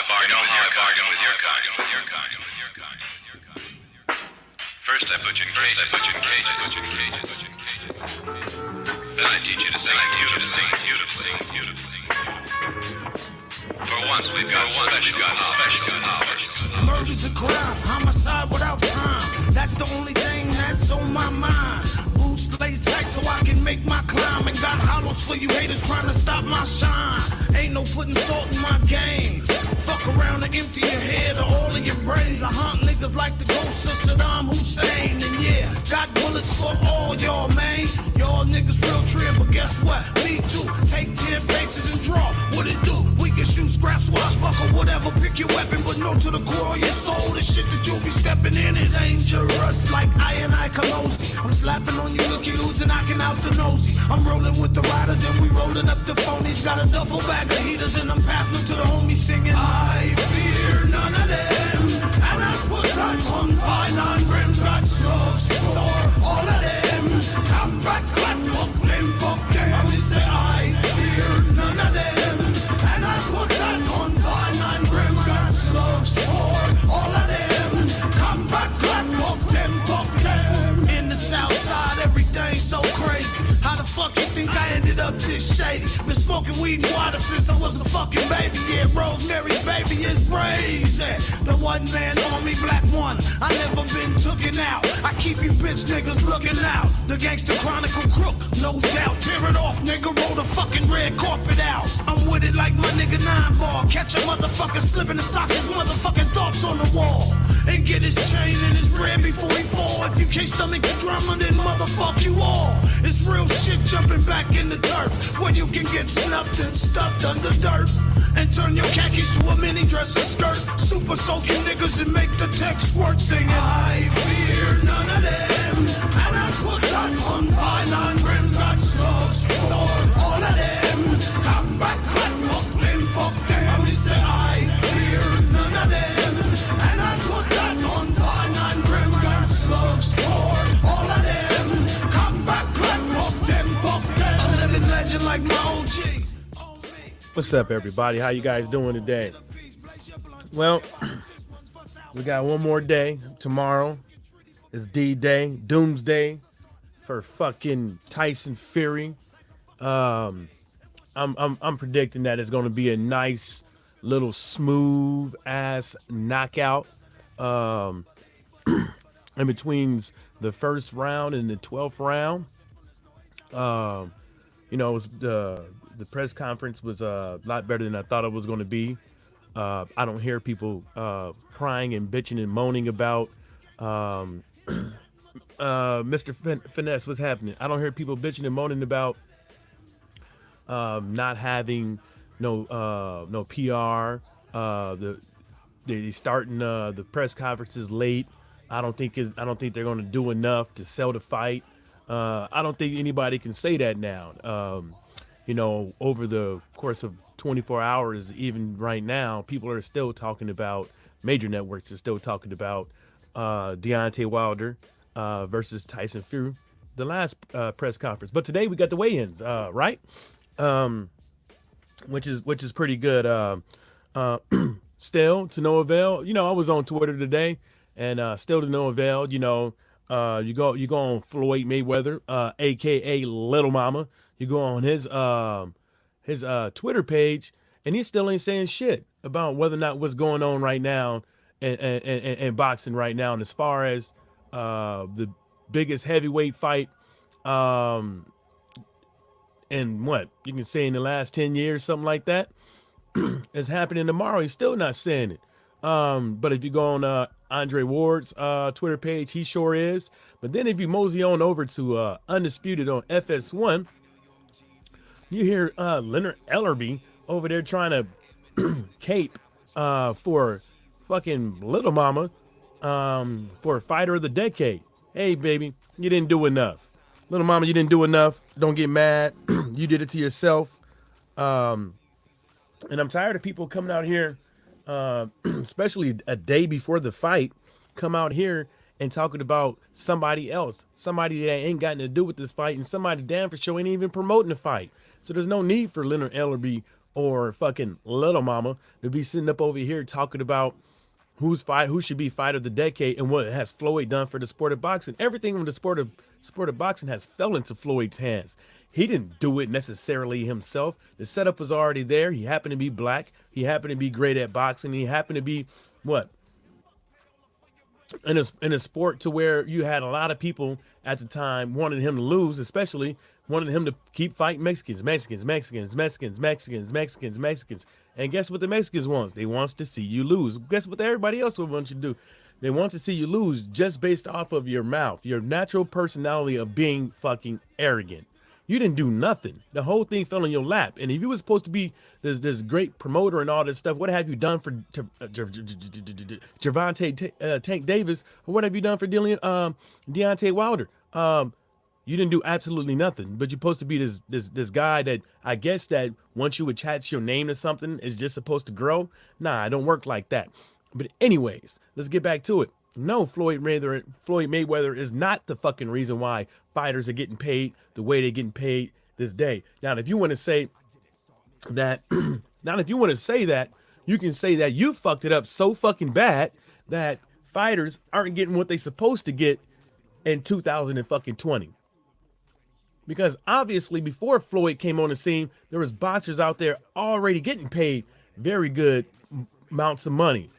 bargained with your kind. First I put you in cages. Then I teach you to sing beautifully. For once we've got special powers. Murder's a crime, homicide without time. That's the only thing that's on my mind. Boost lays tight so I can make my climb. And got hollows for you haters trying to stop my shine. Ain't no putting salt in my game. Fuck around and empty your head or all of your brains. I hunt niggas like the ghost of Saddam Hussein. And yeah, got bullets for all y'all, man. Y'all niggas real trip, but guess what? Me too. Take 10 paces and draw. What it do? We can shoot, scrap, swashbuckle, whatever. Pick your weapon, but no to the core of your soul. The shit that you'll be stepping in is dangerous, like I Colosi. I'm slapping on you, looky losing, knocking out the nosy. I'm rolling with the riders and we rolling up the phonies. Got a duffel bag of heaters and I'm passing them to the homies singing. I fear none of them, and I put that on 5-9 grams. Got slugs for all of them. Come back, clap, fuck them. I will say I fear none of them, and I put that on 5-9 grams. Got slugs for all of them. Come back, clap, fuck them. In the south side, everything's so crazy. How the fuck you think I ended up this shady? Been smoking weed and water since I was a fucking baby. Yeah, Rosemary's Baby is brazen. The one man army, black one. I never been tooken out. I keep you bitch niggas looking out. The gangster chronicle crook, no doubt. Tear it off, nigga. Roll the fucking red carpet out. I'm with it like my nigga 9-ball. Catch a motherfucker slipping the sock, his motherfucking thoughts on the wall. And get his chain and his bread before he fall. If you can't stomach the drama, then motherfuck you all. It's real shit jumping back in the turf, where you can get snuffed and stuffed under dirt. And turn your khakis to a mini dress or skirt. Super soak you niggas and make the text squirt singing. I fear none of them, and I put that on 5-9 grams. Got slugs for all of them. Come back, clap, fuck them. I say I fear none of them, and I put that on 5-9 grams. Got slugs for all of them. Come back, clap, fuck them. A living legend like my OG. What's up, everybody? How you guys doing today? Well, we got one more day. Tomorrow is D-Day, Doomsday for fucking Tyson Fury. I'm predicting that it's going to be a nice little smooth ass knockout. In between the first round and the 12th round. It was the press conference was a lot better than I thought it was going to be. I don't hear people crying and bitching and moaning about Mr. Finesse. What's happening? I don't hear people bitching and moaning about not having no PR. They starting the press conferences late. I don't think they're going to do enough to sell the fight. I don't think anybody can say that now. Over the course of 24 hours, even right now, people are still talking about, major networks are still talking about Deontay Wilder versus Tyson Fury, the last press conference. But today we got the weigh-ins, right? Which is pretty good. Still to no avail. I was on Twitter today, and still to no avail. You go on Floyd Mayweather, aka Little Mama. You go on his Twitter page, and he still ain't saying shit about whether or not what's going on right now and boxing right now. And as far as the biggest heavyweight fight, and what you can say in the last 10 years, something like that, is happening tomorrow. He's still not saying it. But if you go on Andre Ward's Twitter page, he sure is. But then if you mosey on over to Undisputed on FS1, you hear Leonard Ellerby over there trying to cape for fucking Little Mama for Fighter of the Decade. Hey, baby, you didn't do enough. Little Mama, you didn't do enough. Don't get mad. You did it to yourself. And I'm tired of people coming out here, especially a day before the fight, come out here and talking about somebody else, somebody that ain't got nothing to do with this fight, and somebody damn for sure ain't even promoting the fight. So there's no need for Leonard Ellerby or fucking Little Mama to be sitting up over here talking about who should be fighter of the decade and what has Floyd done for the sport of boxing. Everything from the sport of boxing has fell into Floyd's hands. He didn't do it necessarily himself. The setup was already there. He happened to be black. He happened to be great at boxing. He happened to be what? In a sport to where you had a lot of people at the time wanted him to lose, especially wanted him to keep fighting Mexicans. And guess what the Mexicans want? They want to see you lose. Guess what everybody else would want you to do? They want to see you lose just based off of your mouth, your natural personality of being fucking arrogant. You didn't do nothing. The whole thing fell in your lap. And if you were supposed to be this great promoter and all this stuff, what have you done for Gervonta Tank Davis? Or what have you done for Deontay Wilder? You didn't do absolutely nothing. But you're supposed to be this guy that I guess that once you attach your name to something is just supposed to grow. Nah, it don't work like that. But anyways, let's get back to it. No, Floyd Mayweather is not the fucking reason why fighters are getting paid the way they're getting paid this day. Now, if you want to say that, you can say that you fucked it up so fucking bad that fighters aren't getting what they're supposed to get in 2020. Because obviously, before Floyd came on the scene, there was boxers out there already getting paid very good amounts of money.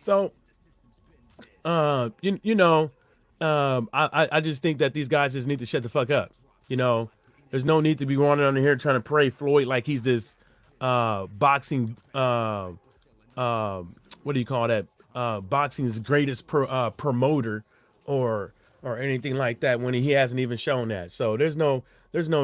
So, I just think that these guys just need to shut the fuck up. There's no need to be running on here trying to parade Floyd like he's this boxing, what do you call that? Boxing's greatest promoter or anything like that when he hasn't even shown that. So there's no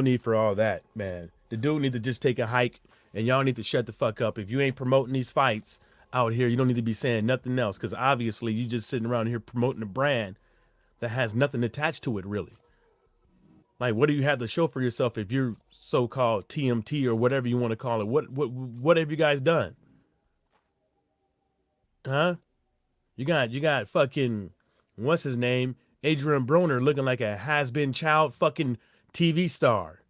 need for all that, man. The dude need to just take a hike, and y'all need to shut the fuck up. If you ain't promoting these fights out here, you don't need to be saying nothing else, because obviously you just sitting around here promoting a brand that has nothing attached to it, really. Like, what do you have to show for yourself if you're so-called TMT or whatever you want to call it? What have you guys done? Huh? You got fucking, what's his name? Adrian Broner looking like a has-been child fucking TV star.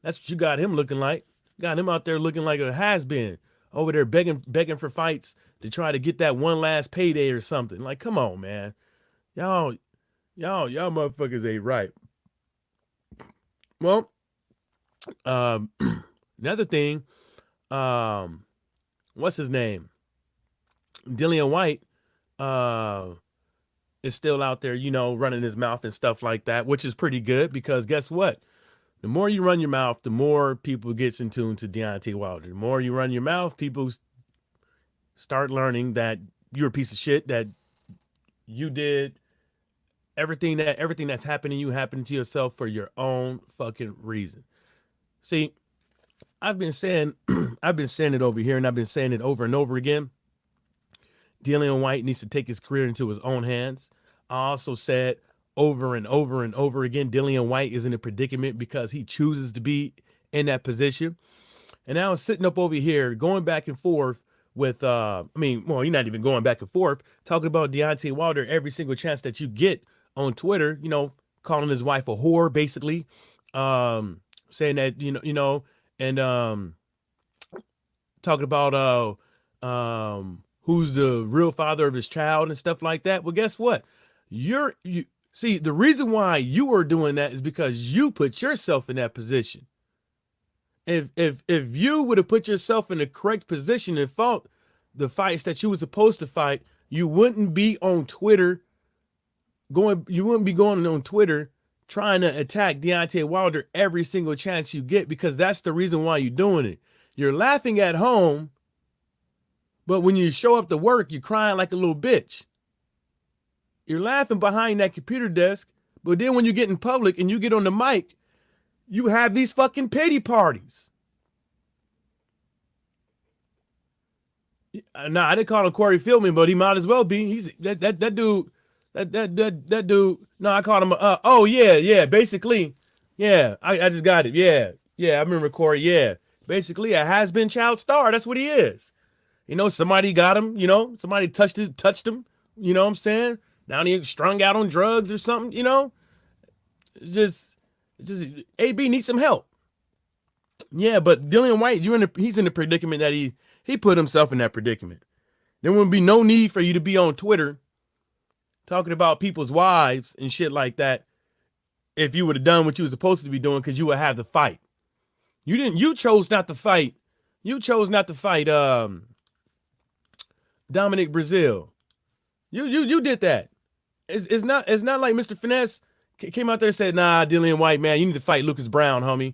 That's what you got him looking like. Got him out there looking like a has-been. Over there begging for fights to try to get that one last payday or something. Like, come on, man. Y'all motherfuckers ain't right. Well, another thing, what's his name? Dillian White is still out there, running his mouth and stuff like that, which is pretty good because guess what? The more you run your mouth, the more people gets in tune to Deontay Wilder. The more you run your mouth, people start learning that you're a piece of shit, that you did everything that's happening to you happened to yourself for your own fucking reason. See, I've been saying it over here, and I've been saying it over and over again. Dillian White needs to take his career into his own hands. I also said over and over and over again, Dillian White is in a predicament because he chooses to be in that position. And now sitting up over here, going back and forth with, you're not even going back and forth, talking about Deontay Wilder every single chance that you get on Twitter, calling his wife a whore, basically, saying that, and talking about who's the real father of his child and stuff like that. Well, guess what? See, the reason why you are doing that is because you put yourself in that position. If you would have put yourself in the correct position and fought the fights that you were supposed to fight, you wouldn't be on Twitter on Twitter trying to attack Deontay Wilder every single chance you get, because that's the reason why you're doing it. You're laughing at home, but when you show up to work, you're crying like a little bitch. You're laughing behind that computer desk, but then when you get in public and you get on the mic, you have these fucking pity parties. Nah, I didn't call him Corey Feldman, but he might as well be. He's that dude. That dude. No, I called him. Basically, yeah. I just got it. Yeah. I remember Corey. Yeah, basically a has-been child star. That's what he is. Somebody got him. Somebody touched him. You know what I'm saying? Now he strung out on drugs or something. Just AB needs some help. Yeah, but Dillian White, he's in the predicament that he put himself in that predicament. There wouldn't be no need for you to be on Twitter talking about people's wives and shit like that if you would have done what you were supposed to be doing, because you would have the fight. You didn't. You chose not to fight. You chose not to fight Dominic Brazil. You did that. It's not like Mr. Finesse came out there and said, nah, Dillian White, man, you need to fight Lucas Brown, homie.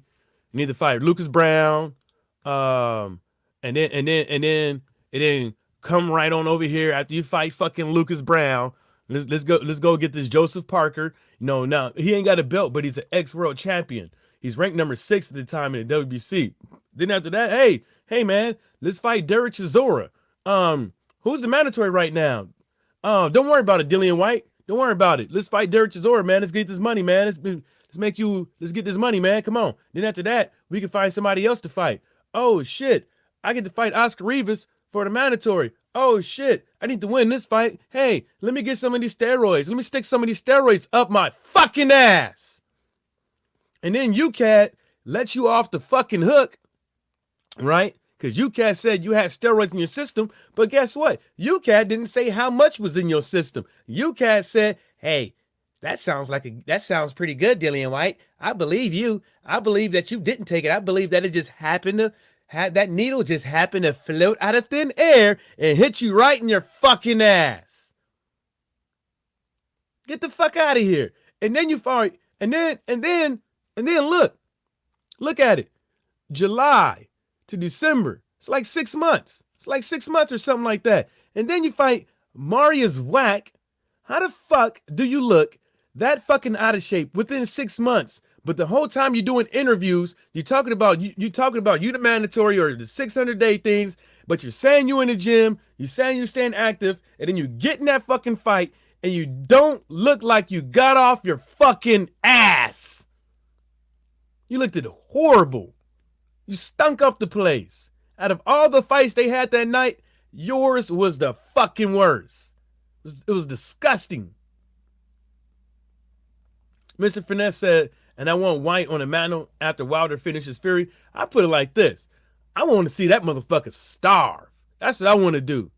You need to fight Lucas Brown. And then come right on over here after you fight fucking Lucas Brown. Let's go get this Joseph Parker. Now he ain't got a belt, but he's an ex-world champion. He's ranked number 6 at the time in the WBC. Then after that, hey man, let's fight Derek Chisora. Who's the mandatory right now? Don't worry about it, Dillian White. Don't worry about it. Let's fight Derek Chisora, man. Let's get this money, man. Let's get this money, man. Come on. Then after that, we can find somebody else to fight. Oh shit, I get to fight Oscar Rivas for the mandatory. Oh shit, I need to win this fight. Hey, let me get some of these steroids. Let me stick some of these steroids up my fucking ass. And then UCAT lets you off the fucking hook, right? Because UCAT said you had steroids in your system, but guess what? UCAT didn't say how much was in your system. UCAT said, hey, that sounds pretty good, Dillian White. I believe you. I believe that you didn't take it. I believe that it just happened to that needle just happened to float out of thin air and hit you right in your fucking ass. Get the fuck out of here. And then you fight, and then look at it. July to December. It's like 6 months. It's like 6 months or something like that. And then you fight Marius Wack. How the fuck do you look that fucking out of shape within 6 months? But the whole time you're doing interviews, you're talking about you the mandatory or the 600-day things, but you're saying you in the gym, you're saying you're staying active, and then you get in that fucking fight, and you don't look like you got off your fucking ass. You looked horrible. You stunk up the place. Out of all the fights they had that night, yours was the fucking worst. It was disgusting. Mr. Finesse said, and I want White on the mantle after Wilder finishes Fury. I put it like this. I want to see that motherfucker starve. That's what I want to do.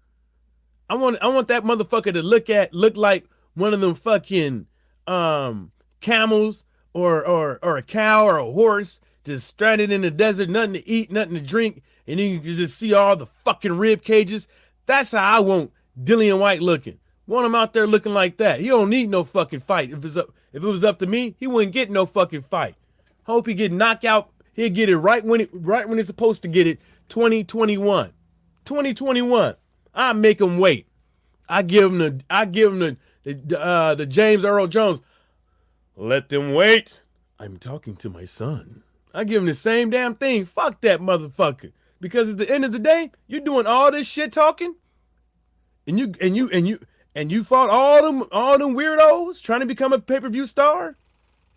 I want that motherfucker to look like one of them fucking camels or a cow or a horse just stranded in the desert, nothing to eat, nothing to drink, and then you can just see all the fucking rib cages. That's how I want Dillian White looking. Want him out there looking like that. He don't need no fucking fight. If it was up to me, he wouldn't get no fucking fight. Hope he get knocked out. He'll get it right when it's supposed to get it. 2021. I make him wait. I give him the James Earl Jones. Let them wait. I'm talking to my son. I give him the same damn thing. Fuck that motherfucker. Because at the end of the day, you're doing all this shit talking, and you fought all them weirdos trying to become a pay-per-view star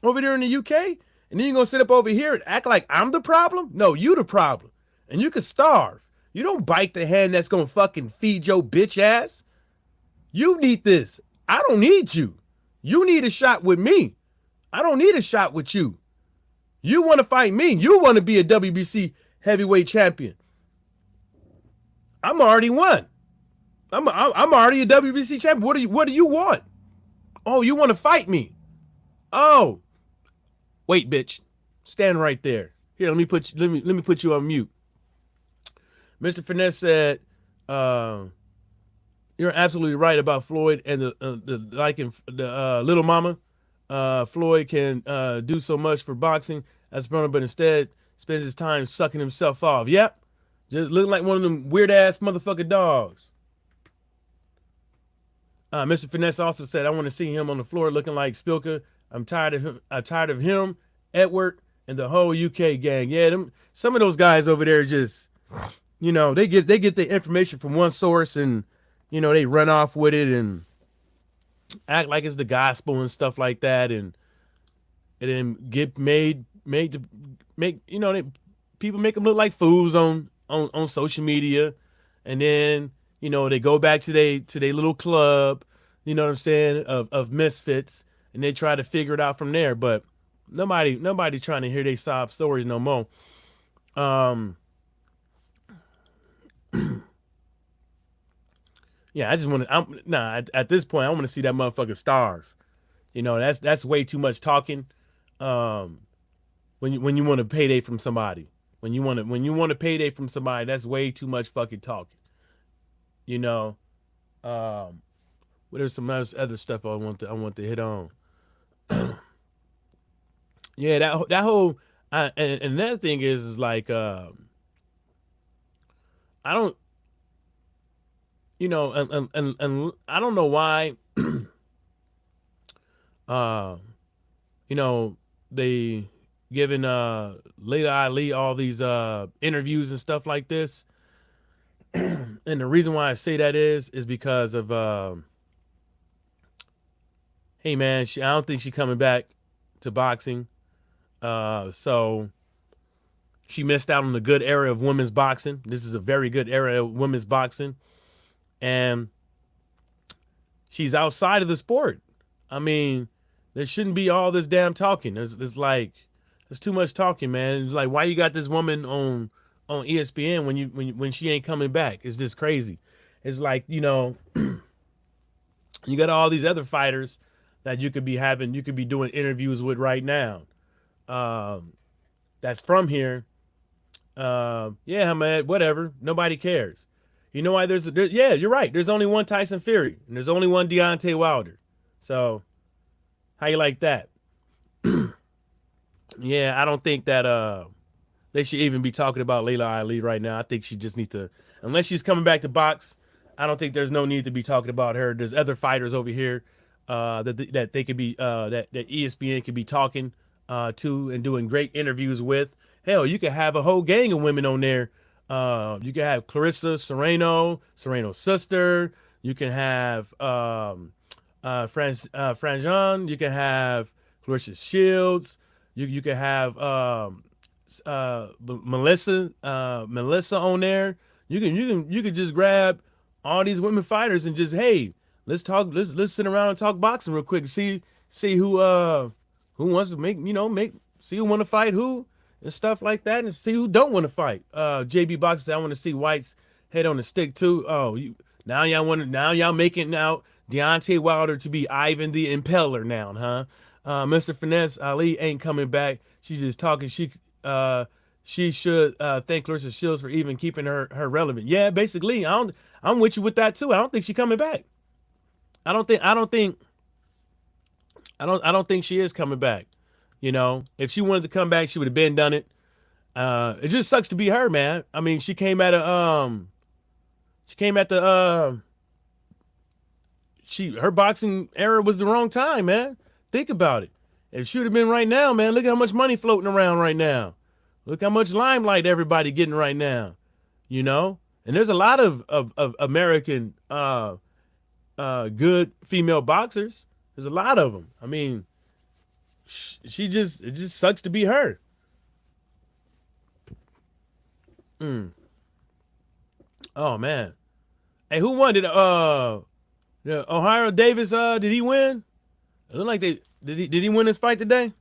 over there in the UK, and then you're gonna sit up over here and act like I'm the problem? No, you the problem. And you can starve. You don't bite the hand that's gonna fucking feed your bitch ass. You need this. I don't need you. You need a shot with me. I don't need a shot with you. You want to fight me. You want to be a WBC heavyweight champion. I'm already won. I'm already a WBC champion. What do you want? Oh, you want to fight me? Oh, wait, bitch, stand right there. Here, let me put you on mute. Mr. Finesse said, "You're absolutely right about Floyd and the little mama. Floyd can do so much for boxing as a promoter, but instead spends his time sucking himself off. Yep, just looking like one of them weird ass motherfucking dogs." Mr. Finesse also said, "I want to see him on the floor looking like Spilka. I'm tired of him, Edward, and the whole UK gang. Yeah, some of those guys over there just, they get the information from one source and, they run off with it and act like it's the gospel and stuff like that, and then get made to make people make them look like fools on social media, and then they go back to their little club, you know what I'm saying, of misfits, and they try to figure it out from there. But nobody trying to hear they sob stories no more. Um, yeah, I just want to. At this point, I want to see that motherfucker stars. You know, that's way too much talking. Um, when you want a payday from somebody, when you want a payday from somebody, that's way too much fucking talking. You know, um, what there's some other stuff I want to hit on. Yeah, that whole and another thing is like I don't and I don't know why uh you know they giving Layla Ali all these interviews and stuff like this. And the reason why I say that is because of hey man, I don't think she's coming back to boxing. So she missed out on the good era of women's boxing. This is a very good era of women's boxing. And she's outside of the sport. I mean, there shouldn't be all this damn talking. It's like there's too much talking, man. It's like why you got this woman on ESPN when she ain't coming back? It's just crazy. It's like, you got all these other fighters that you could be doing interviews with right now. That's from here. Yeah, man, whatever. Nobody cares. You know why yeah, you're right. There's only one Tyson Fury and there's only one Deontay Wilder. So how you like that? Yeah, I don't think that they should even be talking about Layla Ali right now. I think she just needs to, unless she's coming back to box, I don't think there's no need to be talking about her. There's other fighters over here that they could be that ESPN could be talking to and doing great interviews with. Hell, you could have a whole gang of women on there. You can have Clarissa Serrano's sister. You can have Franjon. You can have Clarissa Shields. You can have Melissa on there. You can just grab all these women fighters and just, hey, let's talk. Let's sit around and talk boxing real quick. See who wants to see who want to fight who and stuff like that, and see who don't want to fight. JB Boxer said, I want to see White's head on the stick too. Oh, now y'all making out Deontay Wilder to be Ivan the Impaler now, huh? Mr. Finesse Ali ain't coming back. She's just talking. She should thank Clarissa Shields for even keeping her relevant. Yeah, basically, I'm with you with that too. I don't think she's coming back. I don't think she is coming back. If she wanted to come back, she would have been done it. It just sucks to be her, man. I mean, she came at her boxing era was the wrong time, man. Think about it. If she would have been right now, man, look how much money floating around right now. Look how much limelight everybody getting right now. And there's a lot of American good female boxers. There's a lot of them. I mean, it just sucks to be her. Oh man. Hey, who won? Did Ohio Davis did he win? It looked like did he win this fight today? It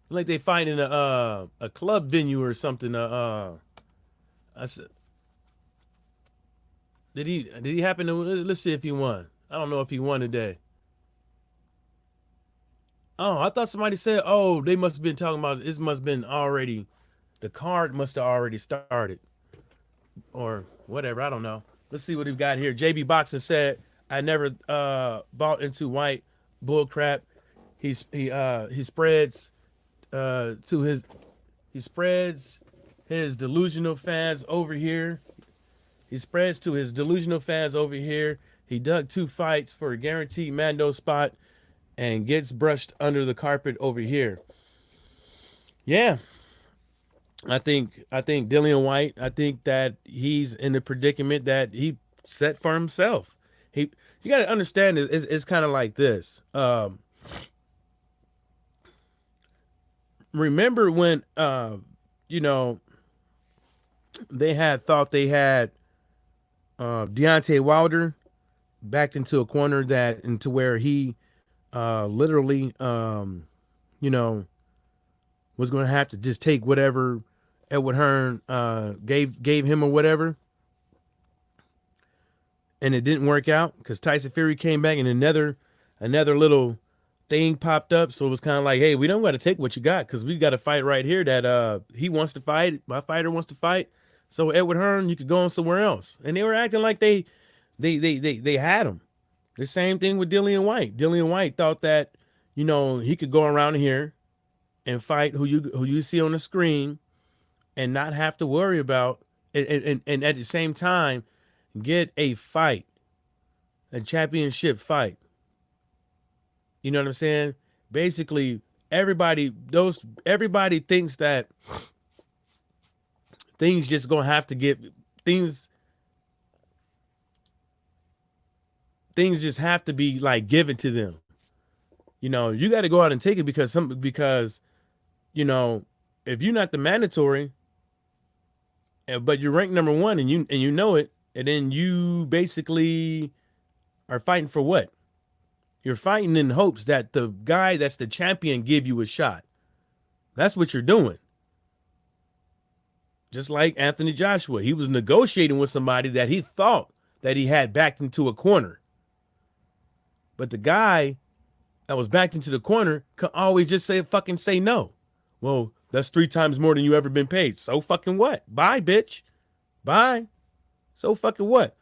looked like they fight in a club venue or something. I said, did he happen to? Let's see if he won. I don't know if he won today. Oh, I thought somebody said, oh, they must have been talking about this. Must have been already. The card must have already started, or whatever. I don't know. Let's see what we've got here. JB Boxing said, I never bought into White bull crap. He spreads his delusional fans over here. He spreads to his delusional fans over here. He dug 2 fights for a guaranteed Mando spot and gets brushed under the carpet over here. Yeah. I think Dillian White, I think that he's in the predicament that he set for himself. You got to understand it's kind of like this. Remember when they had thought they had Deontay Wilder backed into a corner into where he literally was going to have to just take whatever Edward Hearn gave him or whatever, and it didn't work out because Tyson Fury came back and another little thing popped up. So it was kind of like, hey, we don't got to take what you got because we got a fight right here that he wants to fight. My fighter wants to fight. So Edward Hearn, you could go on somewhere else. And they were acting like they had him. The same thing with Dillian White. Dillian White thought that, he could go around here and fight who you see on the screen and not have to worry about and at the same time get a fight, a championship fight. You know what I'm saying? Basically, everybody thinks that things just gonna have to get things just have to be like given to them. You got to go out and take it because if you're not the mandatory, but you're ranked number one and you know it, and then you basically are fighting for what? You're fighting in hopes that the guy that's the champion give you a shot. That's what you're doing. Just like Anthony Joshua, he was negotiating with somebody that he thought that he had backed into a corner. But the guy that was backed into the corner could always just say no. Well, that's 3 times more than you ever been paid. So fucking what? Bye, bitch. Bye. So fucking what?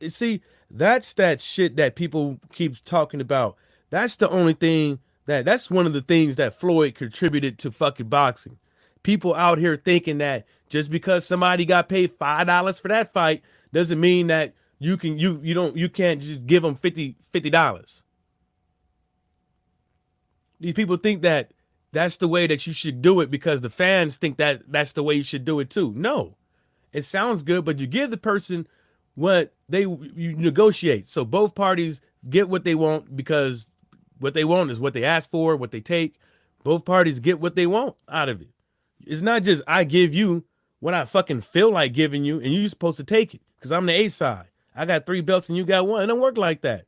See, that's that shit that people keep talking about. That's the only thing that's one of the things that Floyd contributed to fucking boxing. People out here thinking that just because somebody got paid $5 for that fight doesn't mean that you can't just give them $50. These people think that that's the way that you should do it because the fans think that that's the way you should do it too. No, it sounds good, but you give the person what you negotiate. So both parties get what they want because what they want is what they ask for, what they take. Both parties get what they want out of it. It's not just I give you what I fucking feel like giving you and you're supposed to take it because I'm the A side. I got 3 belts and you got 1. It don't work like that.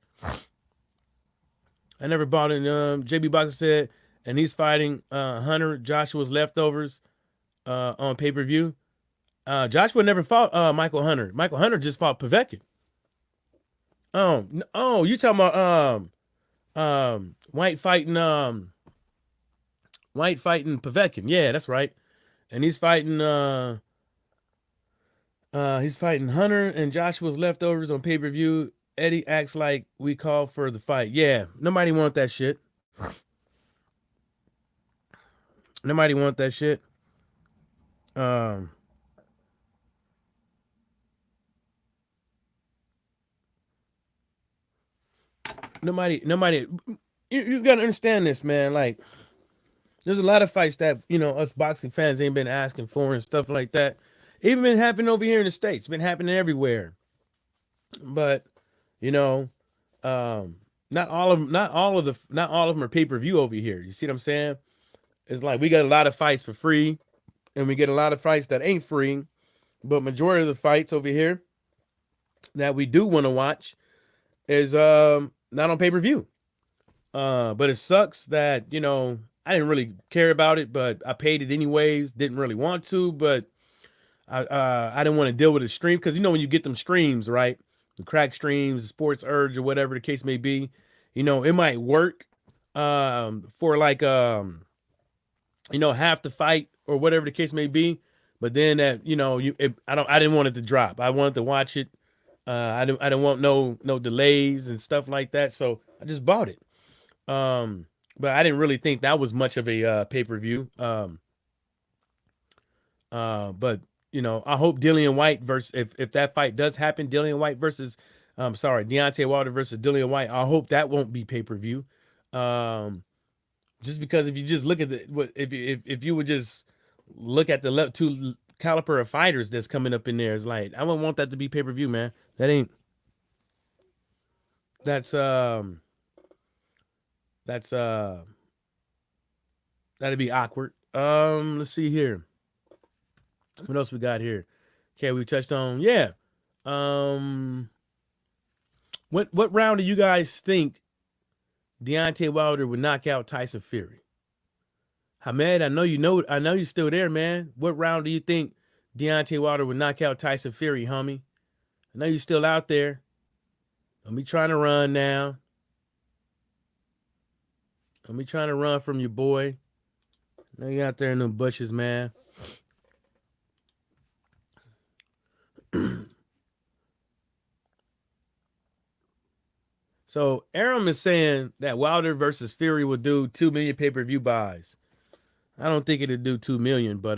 I never bought it. JB Boxer said, and he's fighting Hunter Joshua's leftovers on pay-per-view. Joshua never fought Michael Hunter. Michael Hunter just fought Povetkin. You talking about White fighting Povetkin. Yeah, that's right. And he's fighting Hunter and Joshua's leftovers on pay-per-view. Eddie acts like we called for the fight. Yeah, nobody want that shit. Nobody want that shit. Nobody. You gotta understand this, man. Like, there's a lot of fights that us boxing fans ain't been asking for and stuff like that. Even been happening over here in the States. Been happening everywhere. But not all of them are pay-per-view over here. You see what I'm saying? It's like we get a lot of fights for free, and we get a lot of fights that ain't free. But majority of the fights over here that we do want to watch is not on pay-per-view. But it sucks that, I didn't really care about it, but I paid it anyways. Didn't really want to, but I didn't want to deal with a stream because when you get them streams, right? The crack streams, the Sports Urge, or whatever the case may be, it might work for like half the fight or whatever the case may be. But then that I didn't want it to drop. I wanted to watch it. I didn't want no delays and stuff like that. So I just bought it. But I didn't really think that was much of a pay-per-view. But I hope Dillian White versus if that fight does happen, Dillian White versus Deontay Wilder versus Dillian White. I hope that won't be pay-per-view. Just because if you just look at if you would just look at the two caliber of fighters that's coming up in there, it's like I wouldn't want that to be pay-per-view, man. That'd be awkward. Let's see here. What else we got here? Okay, we touched on What round do you guys think Deontay Wilder would knock out Tyson Fury? Hamed, I know you're still there, man. What round do you think Deontay Wilder would knock out Tyson Fury, homie? I know you're still out there. Don't be trying to run now. Don't be trying to run from your boy. I know you out there in them bushes, man. So Aram is saying that Wilder versus Fury will do 2 million pay-per-view buys. I don't think it'll do 2 million, but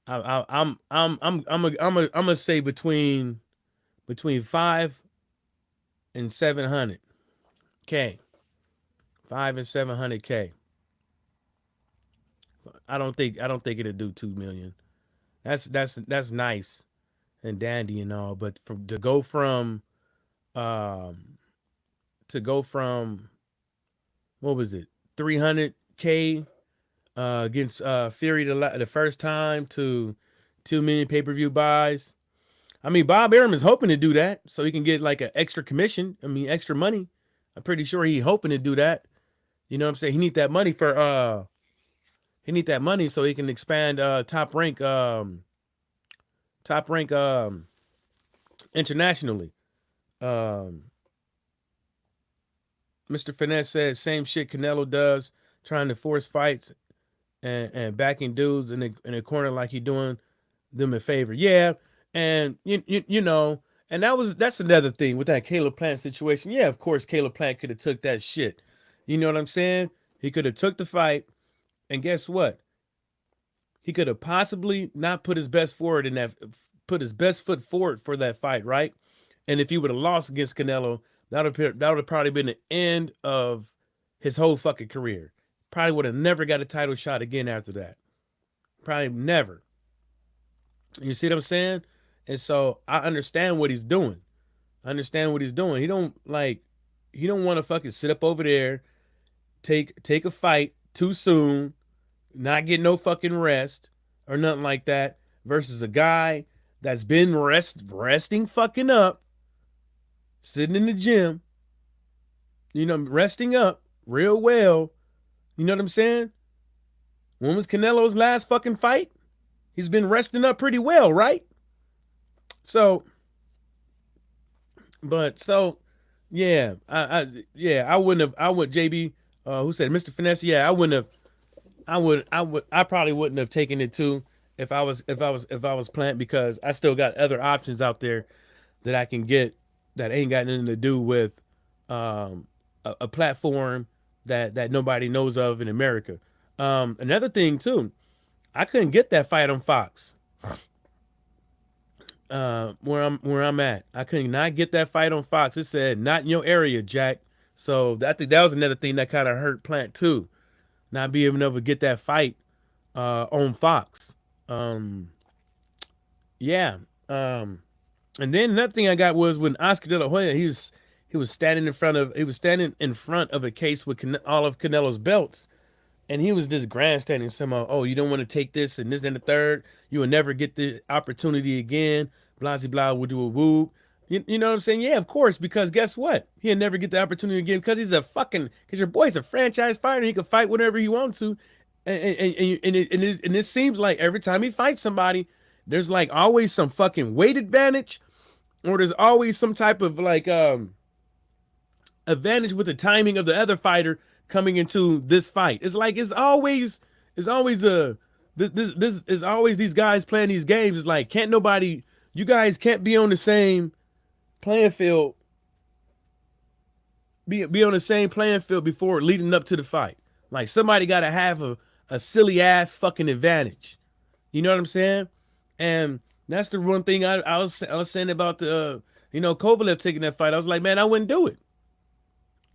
I'm gonna say between 5 and 700K. 5 and 700K. I don't think it'll do 2 million. That's nice and dandy and all, but to go from what was it, 300K against Fury the first time to 2 million pay-per-view buys. I mean, Bob Arum is hoping to do that so he can get like an extra commission. I mean, extra money. I'm pretty sure he's hoping to do that. You know what I'm saying? He need that money so he can expand top rank internationally. Mr. Finesse said same shit Canelo does, trying to force fights and backing dudes in the corner like he doing them a favor. Yeah, and you know, and that's another thing with that Caleb Plant situation. Yeah, of course Caleb Plant could have took that shit. You know what I'm saying? He could have took the fight, and guess what? He could have possibly not put his best foot forward for that fight, right? And if he would have lost against Canelo, that would have probably been the end of his whole fucking career. Probably would have never got a title shot again after that. Probably never. You see what I'm saying? And so I understand what he's doing. He don't want to fucking sit up over there, take a fight too soon, not get no fucking rest or nothing like that, versus a guy that's been resting fucking up, sitting in the gym, you know, resting up real well. You know what I'm saying? When was Canelo's last fucking fight? He's been resting up pretty well, right? So, yeah, I wouldn't have. I would JB, who said Mr. Finesse? Yeah, I wouldn't have. I probably wouldn't have taken it too if I was Plant, because I still got other options out there that I can get that ain't got nothing to do with a platform that nobody knows of in America. Another thing too, I couldn't get that fight on Fox. Where I'm at, I could not get that fight on Fox. It said not in your area, Jack. So I think that was another thing that kind of hurt Plant too, not being able to get that fight on Fox. Yeah. And then another thing I got was when Oscar De La Hoya, he was standing in front of a case with all of Canelo's belts, and he was just grandstanding somehow. Oh, you don't want to take this and this and the third. You will never get the opportunity again. Blah blah blah. We'll do a whoop. You know what I'm saying? Yeah, of course. Because guess what? He'll never get the opportunity again because because your boy's a franchise fighter. He can fight whenever he wants to, and it seems like every time he fights somebody, there's like always some fucking weight advantage, or there's always some type of like advantage with the timing of the other fighter coming into this fight. It's like it's always these guys playing these games. It's like you guys can't be on the same playing field. Be on the same playing field before leading up to the fight. Like somebody got to have a silly ass fucking advantage. You know what I'm saying? And that's the one thing I was saying about the Kovalev taking that fight. I was like, man, I wouldn't do it.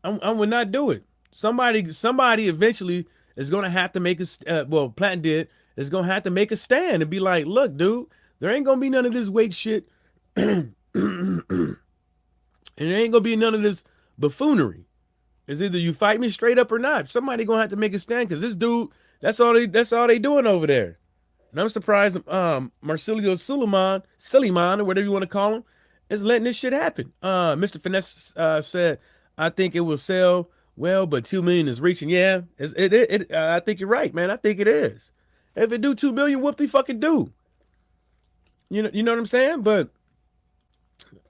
I would not do it. Somebody eventually is gonna have to make Plant did, is gonna have to make a stand and be like, look, dude, there ain't gonna be none of this weight shit, and there ain't gonna be none of this buffoonery. It's either you fight me straight up or not. Somebody gonna have to make a stand, because this dude, that's all they doing over there. And I'm surprised Marcelio Suleiman, or whatever you want to call him, is letting this shit happen. Mr. Finesse said, I think it will sell Well, but 2 million is reaching. Yeah, I think you're right, man. I think it is. If it do 2 million, whoop they fucking do. You know what I'm saying? But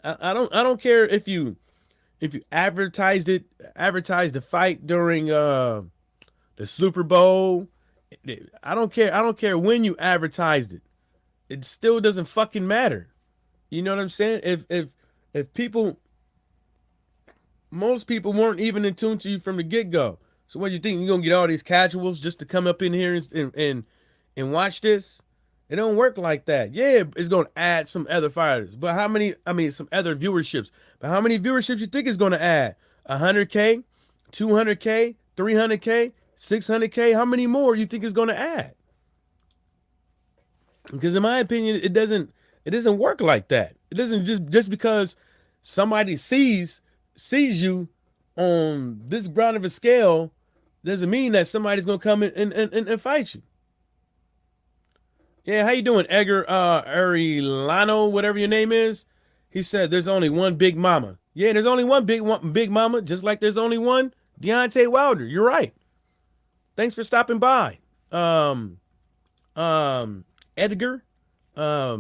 I don't care if you advertised the fight during the Super Bowl. I don't care. I don't care when you advertised it. It still doesn't fucking matter. You know what I'm saying? If people, most people weren't even in tune to you from the get go. So what do you think? You're gonna get all these casuals just to come up in here and watch this? It don't work like that. Yeah, it's gonna add some other fighters, but how many? I mean, some other viewerships. But how many viewerships you think it's gonna add? 100K, 200K, 300K, 600K. How many more you think it's gonna add? Because in my opinion, it doesn't work like that. It doesn't just because somebody sees you on this ground of a scale doesn't mean that somebody's gonna come and fight you. Yeah, how you doing, Edgar Arellano, whatever your name is? He said there's only one Big Mama. Yeah, there's only one Big Mama, just like there's only one Deontay Wilder. You're right. Thanks for stopping by. Edgar. Now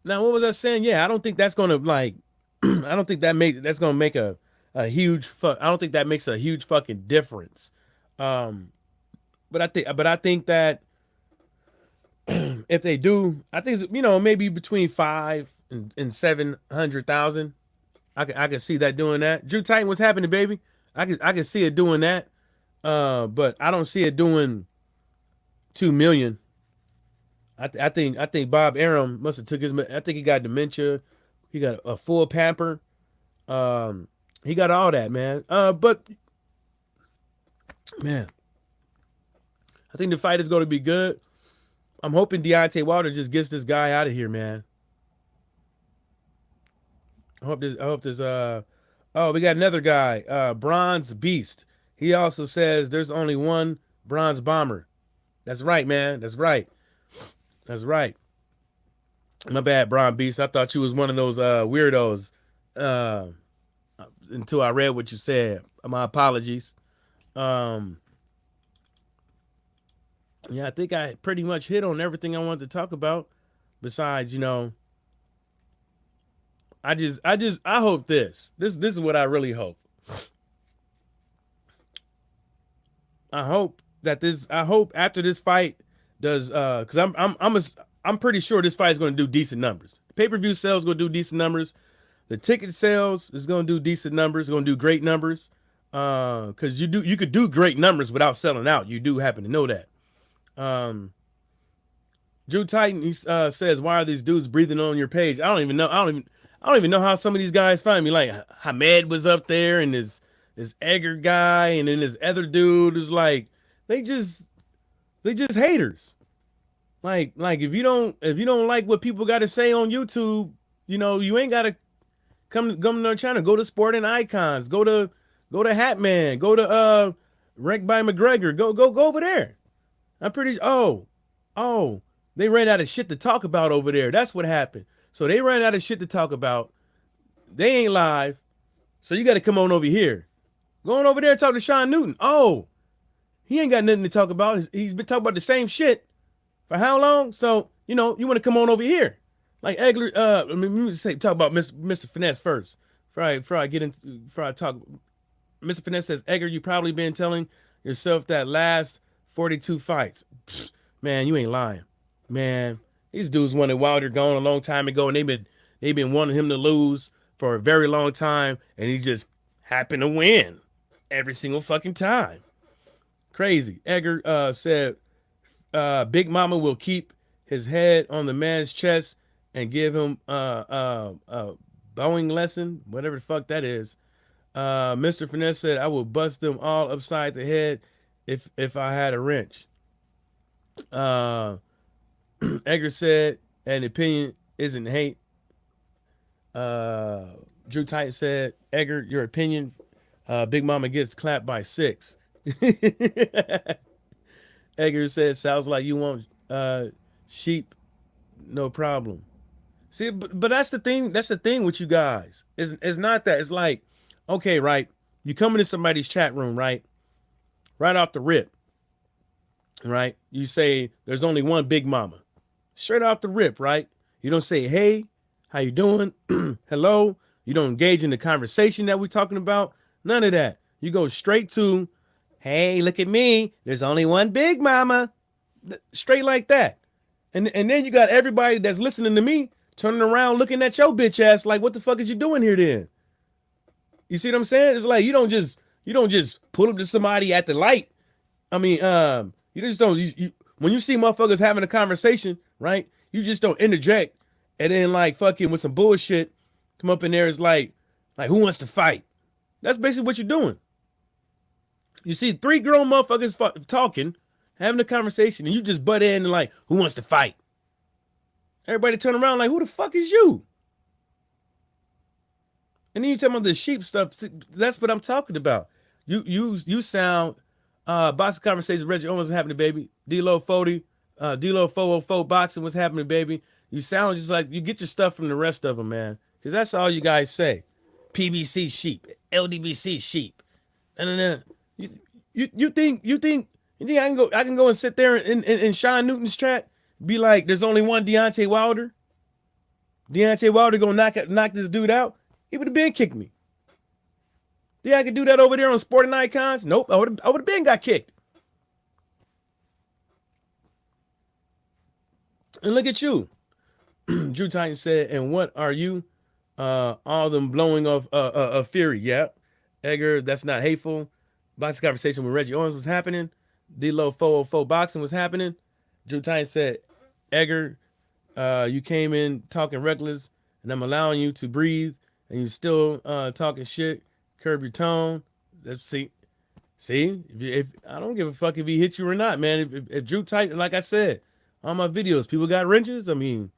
what was I saying? Yeah, I don't think that's gonna like I don't think that's gonna make a huge I don't think that makes a huge fucking difference. But I think that if they do, I think maybe between 5 and 700,000. I can see that doing that. Drew Titan, what's happening, baby? I can see it doing that. But I don't see it doing 2 million. I think Bob Arum must have took his. I think he got dementia. He got a full pamper. He got all that, man. But man, I think the fight is going to be good. I'm hoping Deontay Wilder just gets this guy out of here, man. I hope this. Oh, we got another guy, Bronze Beast. He also says there's only one Bronze Bomber. That's right, man. That's right. That's right. My bad, Bronze Beast. I thought you was one of those weirdos. Until I read what you said. My apologies. Yeah, I think I pretty much hit on everything I wanted to talk about. Besides, I hope this is what I really hope. I hope after this fight does because I'm pretty sure this fight is going to do decent numbers. Pay-per-view sales going to do decent numbers. The ticket sales is going to do decent numbers. Going to do great numbers. Because you could do great numbers without selling out. You do happen to know that. Drew Titan, he says, "Why are these dudes breathing on your page?" I don't even know. I don't even know how some of these guys find me. Like Hamed was up there, and this Edgar guy, and then this other dude is like, they just haters. Like if you don't like what people got to say on YouTube, you ain't got to come to their channel. Go to Sporting Icons. Go to Hatman. Go to Wrecked by McGregor. Go over there. I'm pretty. Oh, they ran out of shit to talk about over there. That's what happened. So they ran out of shit to talk about. They ain't live. So you got to come on over here. Go on over there and talk to Sean Newton. Oh, he ain't got nothing to talk about. He's been talking about the same shit for how long? So, you want to come on over here. Like Egler, let me talk about Mr. Finesse first. Before I talk. Mr. Finesse says, Edgar, you probably been telling yourself that last 42 fights. Pfft, man, you ain't lying. Man, these dudes wanted Wilder gone a long time ago, and they've been wanting him to lose for a very long time, and he just happened to win every single fucking time. Crazy. Edgar said, Big Mama will keep his head on the man's chest and give him a bowing lesson, whatever the fuck that is. Mr. Finesse said, I will bust them all upside the head if I had a wrench. Edgar said, an opinion isn't hate. Drew Titan said, Edgar, your opinion, Big Mama gets clapped by 6. Edgar said, sounds like you want sheep, no problem. See, but that's the thing. That's the thing with you guys. It's not that. It's like Okay, right. You come into somebody's chat room, right? Right off the rip, right? You say there's only one Big Mama. Straight off the rip, right? You don't say, hey, how you doing? Hello. You don't engage in the conversation that we're talking about. None of that. You go straight to, hey, look at me. There's only one Big Mama. Straight like that. And then you got everybody that's listening to me turning around looking at your bitch ass like, what the fuck is you doing here then? You see what I'm saying? It's like you don't just pull up to somebody at the light. I mean, you just don't when you see motherfuckers having a conversation, right? You just don't interject and then like fucking with some bullshit come up in there is like who wants to fight? That's basically what you're doing. You see three grown motherfuckers talking, having a conversation, and you just butt in and like, who wants to fight? Everybody turn around like, who the fuck is you? And then you tell me the sheep stuff. That's what I'm talking about. You sound boxing conversation. Reggie Owens was happening, baby. D-Lo 40, D-Lo 404 boxing was happening, baby. You sound just like you get your stuff from the rest of them, man. Because that's all you guys say. PBC sheep, LDBC sheep. And you think I can go and sit there in Sean Newton's chat, be like, there's only one Deontay Wilder. Deontay Wilder gonna knock this dude out. He would have been kicked me. Yeah, I could do that over there on Sporting Icons. Nope, I would have been got kicked. And look at you. Drew Titan said, and what are you? All them blowing off Fury. Yeah. Edgar, that's not hateful. Boxing conversation with Reggie Owens was happening. D-Lo 404 boxing was happening. Drew Titan said, Edgar, you came in talking reckless, and I'm allowing you to breathe, and you still talking shit. Curb your tone. See, if I don't give a fuck if he hit you or not, man. If Drew Titan, like I said, on my videos, people got wrenches. I mean,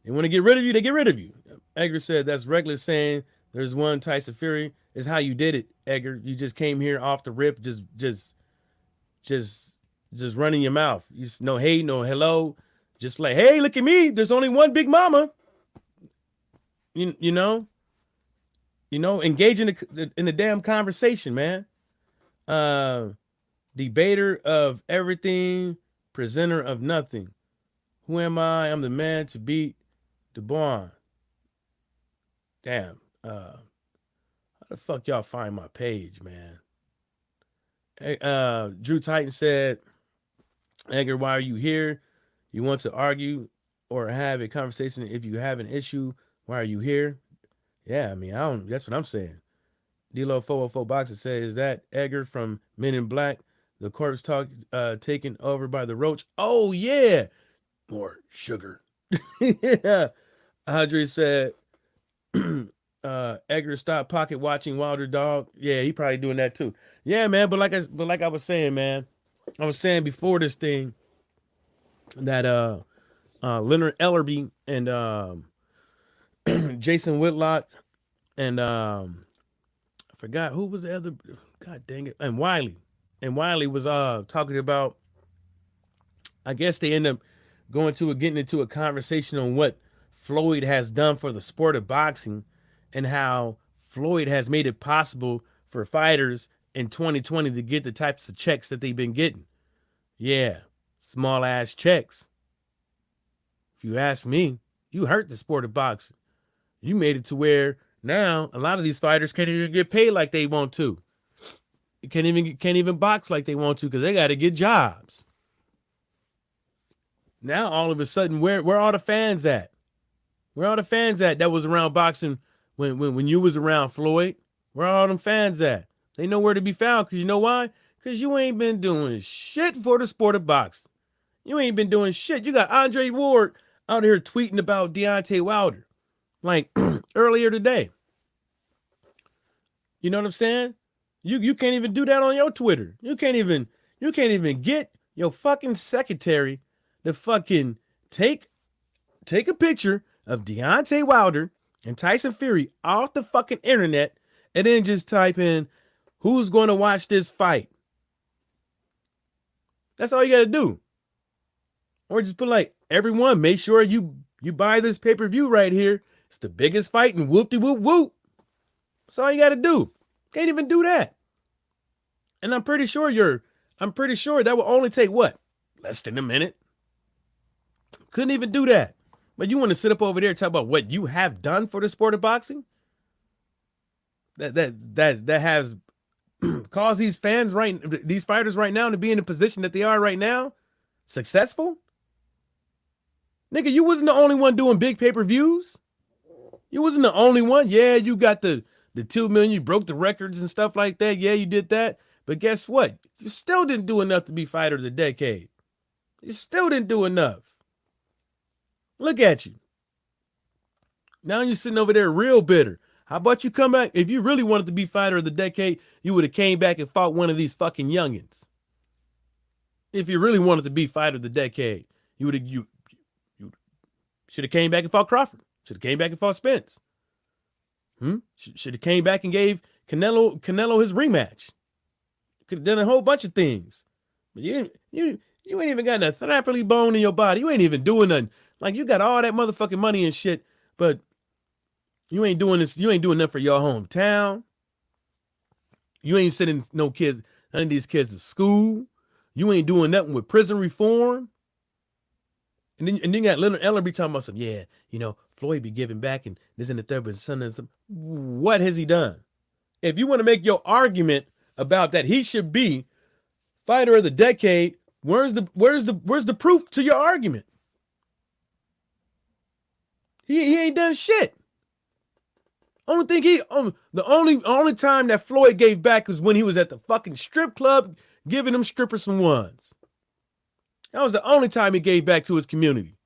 they want to get rid of you, they get rid of you. Edgar said that's reckless saying there's one Tyson Fury. Is how you did it, Edgar. You just came here off the rip, just running your mouth. You no hey, no hello, just like, hey, look at me. There's only one Big Mama. You know, engage in the damn conversation, man. Debater of everything, presenter of nothing. Who am I? I'm the man to beat DeBon. Damn. How the fuck y'all find my page, man? Hey, Drew Titan said, Edgar, why are you here? You want to argue or have a conversation? If you have an issue, why are you here? Yeah, I mean, that's what I'm saying. D-Lo 404 Boxer says, is that Edgar from Men in Black? The corpse talk taken over by the roach. Oh, yeah. More sugar. Yeah. Audrey said, Edgar stopped pocket watching Wilder dog. Yeah, he probably doing that too. Yeah, man. But like I was saying, man, I was saying before this thing that Leonard Ellerby and Jason Whitlock and I forgot who was the other. God dang it! And Wiley was talking about. I guess they end up getting into a conversation on what Floyd has done for the sport of boxing and how Floyd has made it possible for fighters in 2020 to get the types of checks that they've been getting. Yeah, small ass checks. If you ask me, you hurt the sport of boxing. You made it to where now a lot of these fighters can't even get paid like they want to. Can't even box like they want to because they got to get jobs. Now all of a sudden, where are all the fans at? Where are all the fans at that was around boxing when you was around, Floyd? Where are all them fans at? They know where to be found, because you know why? Because you ain't been doing shit for the sport of boxing. You ain't been doing shit. You got Andre Ward out here tweeting about Deontay Wilder like earlier today. You know what I'm saying? You can't even do that on your Twitter. You can't even get your fucking secretary to fucking take a picture of Deontay Wilder and Tyson Fury off the fucking internet and then just type in who's going to watch this fight. That's all you got to do. Or just put like, everyone, make sure you buy this pay-per-view right here. It's the biggest fight and whoop-de-whoop-whoop. That's all you got to do. Can't even do that. And I'm pretty sure that will only take what? Less than a minute. Couldn't even do that. But you want to sit up over there and talk about what you have done for the sport of boxing? That has caused these fighters right now to be in the position that they are right now, successful? Nigga, you wasn't the only one doing big pay-per-views. You wasn't the only one. Yeah, you got the 2 million, you broke the records and stuff like that. Yeah, you did that. But guess what? You still didn't do enough to be fighter of the decade. You still didn't do enough. Look at you. Now you're sitting over there real bitter. How about you come back? If you really wanted to be fighter of the decade, you would have came back and fought one of these fucking youngins. If you really wanted to be fighter of the decade, you should have came back and fought Crawford. Should have came back and fought Spence. Should have came back and gave Canelo his rematch. Could have done a whole bunch of things. But you ain't even got a thrapperly bone in your body. You ain't even doing nothing. Like, you got all that motherfucking money and shit, but you ain't doing this. You ain't doing nothing for your hometown. You ain't sending none of these kids to school. You ain't doing nothing with prison reform. And then you got Leonard Ellerby talking about some, yeah, Floyd be giving back and this and the third, but son and some. What has he done? If you want to make your argument about that he should be fighter of the decade, where's the proof to your argument? He ain't done shit. The only time that Floyd gave back was when he was at the fucking strip club giving them strippers some ones. That was the only time he gave back to his community.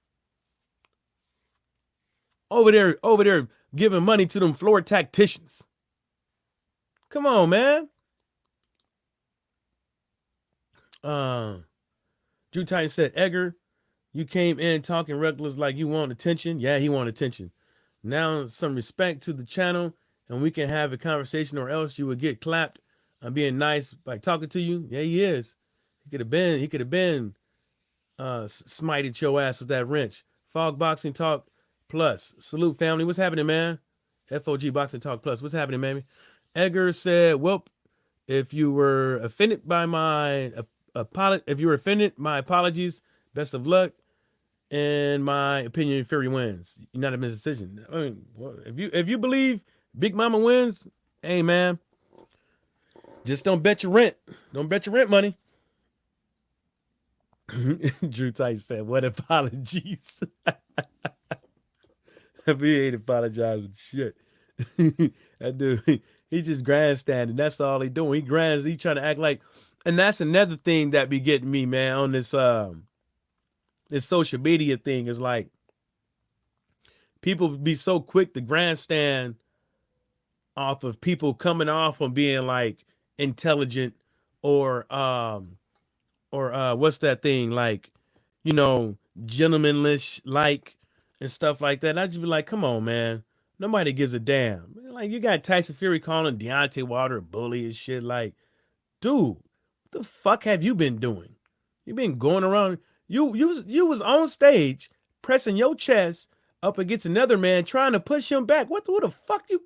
Over there giving money to them floor tacticians. Come on, man. Drew Titan said, Edgar, you came in talking reckless like you want attention. Yeah, he want attention. Now some respect to the channel and we can have a conversation, or else you would get clapped. I'm being nice by talking to you. Yeah, he is. He could have been smited your ass with that wrench. Fog Boxing Talk Plus. Salute, family. What's happening, man? FOG Boxing Talk Plus. What's happening, baby? Edgar said, well, if you were offended by my apologies. Best of luck. In my opinion, Fury wins. Unanimous decision. I mean, if you believe Big Mama wins, hey man, just don't bet your rent. Don't bet your rent money. Drew Tice said, "What apologies?" He ain't apologizing shit. That dude, he just grandstanding. That's all he doing. He trying to act like, and that's another thing that be getting me, man, on this this social media thing is like people be so quick to grandstand off of people coming off on being like intelligent or what's that thing, like, gentlemanlish like and stuff like that. And I just be like, come on, man. Nobody gives a damn. Like, you got Tyson Fury calling Deontay Wilder a bully and shit. Like, dude, what the fuck have you been doing? You been going around. You was on stage pressing your chest up against another man trying to push him back. Who the fuck you?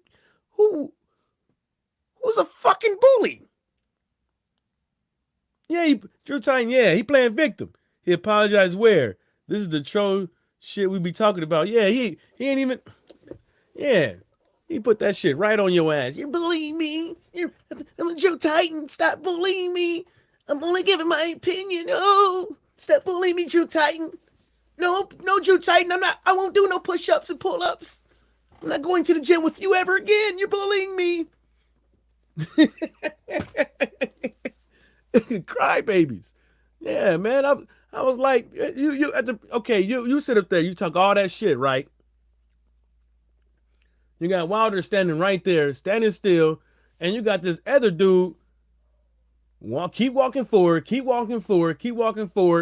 Who's a fucking bully? Yeah, Drew Titan, yeah, he playing victim. He apologized where? This is the troll shit we be talking about. Yeah, he ain't even, yeah. He put that shit right on your ass. You're bullying me. I'm Joe Titan. Stop bullying me. I'm only giving my opinion. Oh, stop bullying me, Drew Titan. No, Drew Titan. I won't do no push-ups and pull-ups. I'm not going to the gym with you ever again. You're bullying me. Crybabies. Yeah, man. I was like, you sit up there. You talk all that shit, right? You got Wilder standing right there, standing still, and you got this other dude keep walking forward,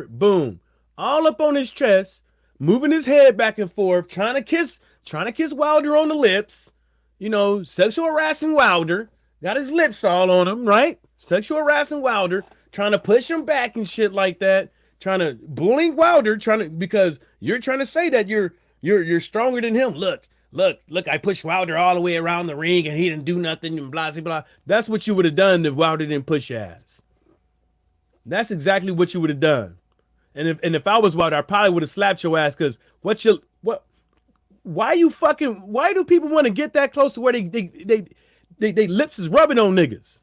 boom. All up on his chest, moving his head back and forth, trying to kiss Wilder on the lips, sexual harassing Wilder, got his lips all on him, right? Sexual harassing Wilder, trying to push him back and shit like that, trying to bullying Wilder, because you're trying to say that you're stronger than him. Look, look, I pushed Wilder all the way around the ring and he didn't do nothing and blah, blah, blah. That's what you would have done if Wilder didn't push your ass. That's exactly what you would have done. And if I was Wilder, I probably would have slapped your ass because why do people want to get that close to where they lips is rubbing on niggas?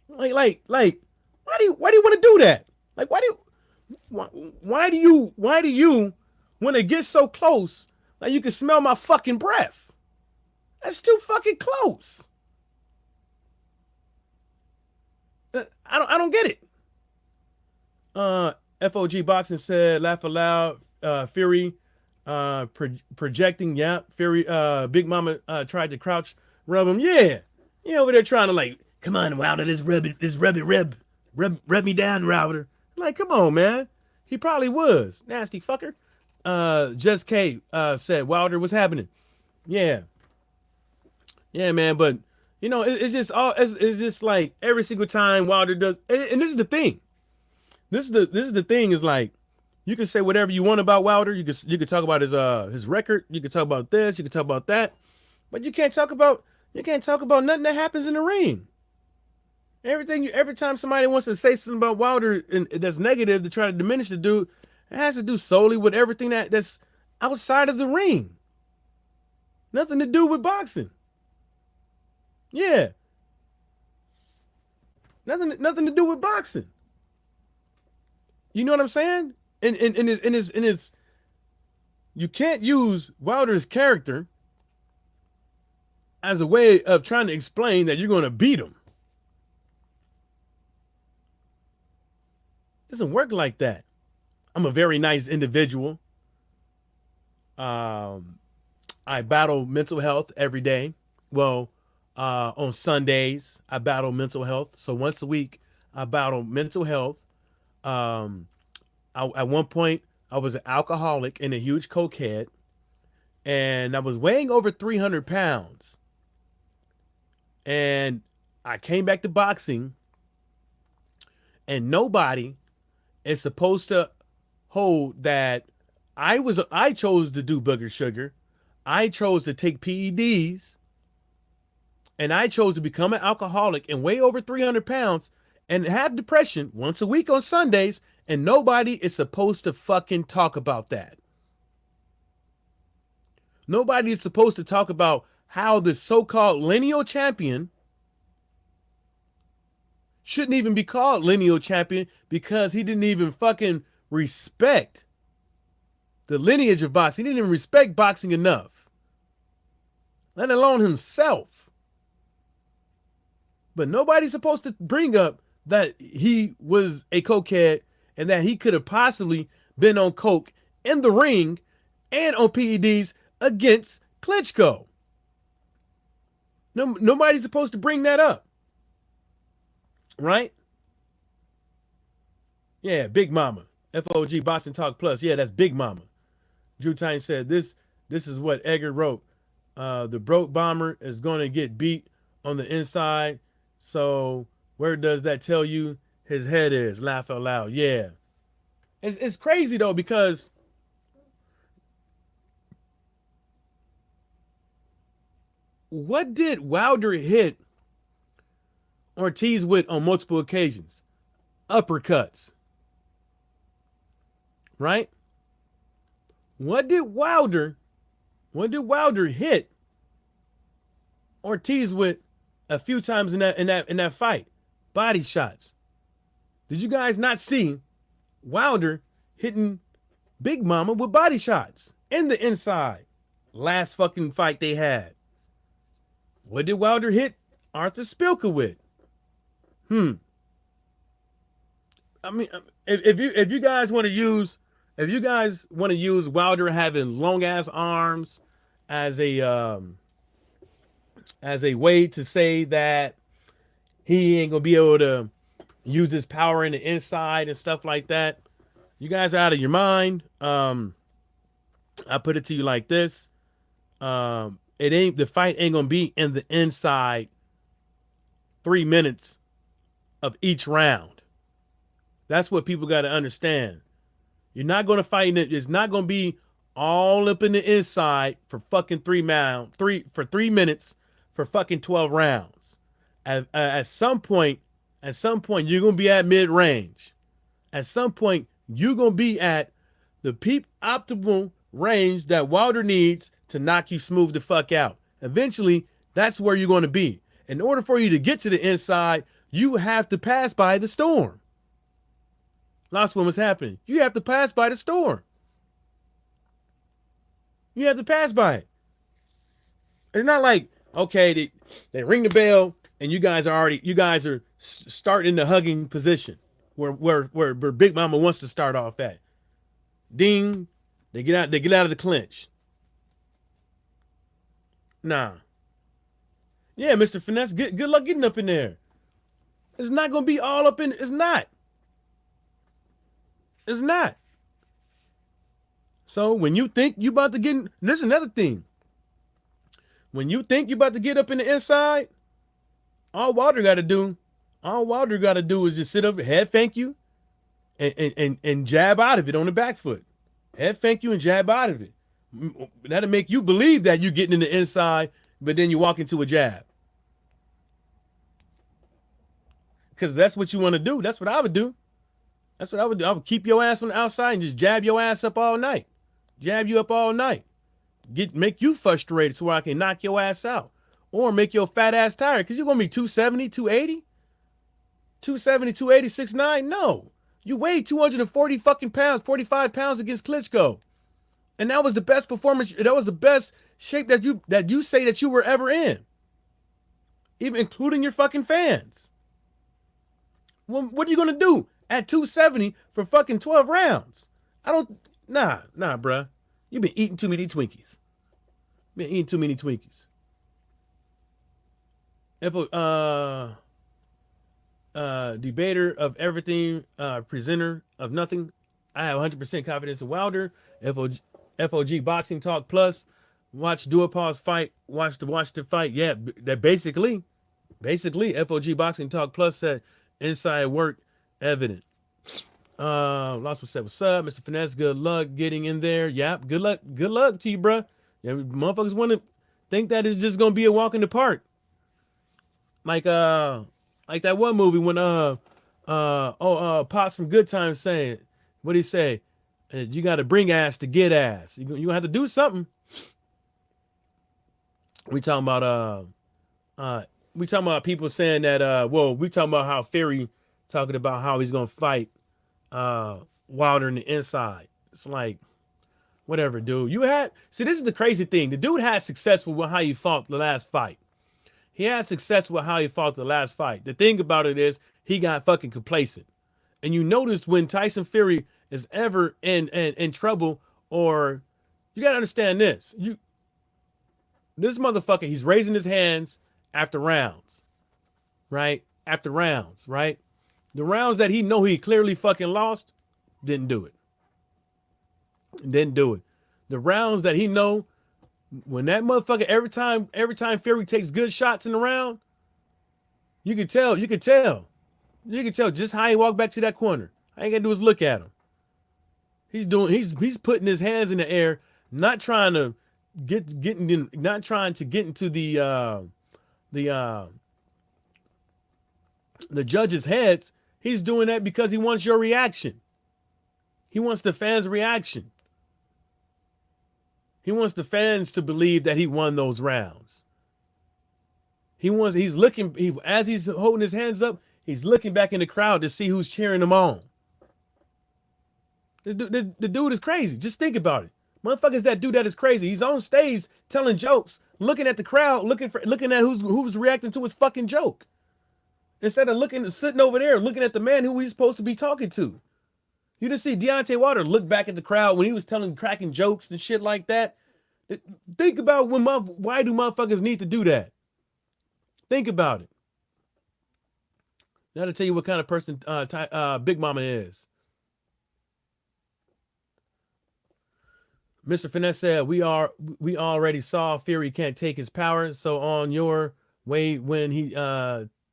Like, why do you want to do that? Like, why do you want to get so close that you can smell my fucking breath? That's too fucking close. I don't get it. FOG Boxing said, laugh aloud. Fury projecting. Yeah, Fury. Big Mama tried to crouch rub him. Yeah, over there trying to like, come on, Wilder, let's rub me down, Wilder. Like, come on, man. He probably was. Nasty fucker. Just K said, Wilder, what's happening? Yeah, man. But it's just like every single time Wilder does, and this is the thing. This is the thing is like, you can say whatever you want about Wilder. You can talk about his record. You can talk about this. You can talk about that. But you can't talk about nothing that happens in the ring. Every time somebody wants to say something about Wilder that's negative to try to diminish the dude, it has to do solely with everything that's outside of the ring. Nothing to do with boxing. Yeah. Nothing to do with boxing. You know what I'm saying? And it's you can't use Wilder's character as a way of trying to explain that you're going to beat him. It doesn't work like that. I'm a very nice individual. I battle mental health every day. Well, on Sundays, I battle mental health. So once a week, I battle mental health. At one point, I was an alcoholic and a huge cokehead. And I was weighing over 300 pounds. And I came back to boxing. And nobody is supposed to hold that I chose to do booger sugar. I chose to take PEDs. And I chose to become an alcoholic and weigh over 300 pounds and have depression once a week on Sundays. And nobody is supposed to fucking talk about that. Nobody is supposed to talk about how the so-called lineal champion shouldn't even be called lineal champion because he didn't even fucking respect the lineage of boxing. He didn't even respect boxing enough, let alone himself. But nobody's supposed to bring up that he was a cokehead and that he could have possibly been on coke in the ring and on PEDs against Klitschko. Nobody's supposed to bring that up. Right? Yeah, Big Mama. FOG Boxing Talk Plus. Yeah, that's Big Mama. Drew Tyne said, this is what Edgar wrote. The broke bomber is going to get beat on the inside. So where does that tell you his head is? Laugh out loud. Yeah. It's crazy, though, because what did Wilder hit Ortiz with on multiple occasions? Uppercuts. Right? What did Wilder hit Ortiz with a few times in that fight? Body shots. Did you guys not see Wilder hitting Big Mama with body shots in the inside? Last fucking fight they had. What did Wilder hit Arthur Spilka with? I mean, if you guys want to use Wilder having long ass arms as a way to say that he ain't gonna be able to use his power in the inside and stuff like that, you guys are out of your mind. I put it to you like this: the fight ain't gonna be in the inside 3 minutes of each round. That's what people got to understand. You're not going to fight in it. It's not going to be all up in the inside for fucking 3 minutes for fucking 12 rounds. At some point, you're gonna be at mid range. At some point, you're gonna be at the peak optimal range that Wilder needs to knock you smooth the fuck out. Eventually, that's where you're gonna be. In order for you to get to the inside, you have to pass by the storm. Last one was happening. You have to pass by the storm. You have to pass by it. It's not like, okay, they ring the bell and you guys are starting in the hugging position where Big Mama wants to start off at. Ding, they get out of the clinch. Nah. Yeah, Mr. Finesse, good luck getting up in there. It's not gonna be all up in. It's not. It's not. So when you think you about to get in, this is another thing. When you think you about to get up in the inside, all Wilder got to do is just sit up, head thank you, and jab out of it on the back foot. Head thank you and jab out of it. That'll make you believe that you're getting in the inside, but then you walk into a jab. Because that's what you want to do. That's what I would do. That's what I would do. I would keep your ass on the outside and just jab your ass up all night. Jab you up all night. Make you frustrated so I can knock your ass out. Or make your fat ass tired. Because you're going to be 270, 280? 270, 280, 6'9"? No. You weighed 240 fucking pounds, 45 pounds against Klitschko. And that was the best performance. That was the best shape that you say that you were ever in. Even including your fucking fans. Well, what are you going to do at 270 for fucking 12 rounds? Nah, bruh. You've been eating too many Twinkies. If debater of everything, presenter of nothing, I have 100% confidence in Wilder. FOG Boxing Talk Plus, watch Duopause fight, watch the fight. Yeah, that basically FOG Boxing Talk Plus said inside work evident. Lost said, what's up, Mr. Finesse? Good luck getting in there. Yep, good luck to you, bro. Yeah, motherfuckers want to think that it's just gonna be a walk in the park. Like that one movie when Pops from Good Times saying, what'd he say? You got to bring ass to get ass. You gonna have to do something. We talking about people saying that. We talking about how Fury talking about how he's gonna fight Wilder in the inside. It's like, whatever, dude. This is the crazy thing. The dude had success with how he fought the last fight. He had success with how he fought the last fight. The thing about it is he got fucking complacent. And you notice when Tyson Fury is ever in trouble, or you gotta understand this. This motherfucker, he's raising his hands after rounds. Right? After rounds, right? The rounds that he know he clearly fucking lost, didn't do it. The rounds that he know, when that motherfucker, every time Fury takes good shots in the round, you can tell just how he walked back to that corner. All you gotta do is look at him. He's putting his hands in the air, not trying to get into the judges' heads. He's doing that because he wants your reaction. He wants the fans' reaction. He wants the fans to believe that he won those rounds. As he's holding his hands up, he's looking back in the crowd to see who's cheering him on. The dude is crazy. Just think about it. Motherfuckers that do that is crazy. He's on stage telling jokes, looking at the crowd, looking at who's reacting to his fucking joke. Instead of sitting over there, looking at the man who he's supposed to be talking to. You didn't see Deontay Wilder look back at the crowd when he was cracking jokes and shit like that. Think about why do motherfuckers need to do that? Think about it. Now to tell you what kind of person Big Mama is. Mr. Finesse said, we already saw Fury can't take his power, so on your way when he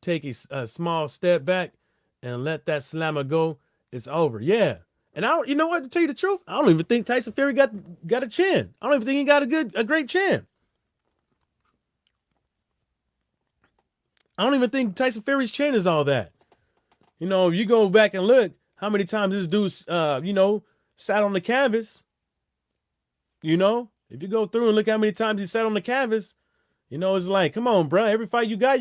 take a small step back and let that slammer go, it's over. Yeah. And I don't, you know what? To tell you the truth, I don't even think Tyson Fury got a chin. I don't even think he got a great chin. I don't even think Tyson Fury's chin is all that. You know, if you go back and look how many times this dude, sat on the canvas. You know, if you go through and look how many times he sat on the canvas, you know, it's like, come on, bro. Every fight you got,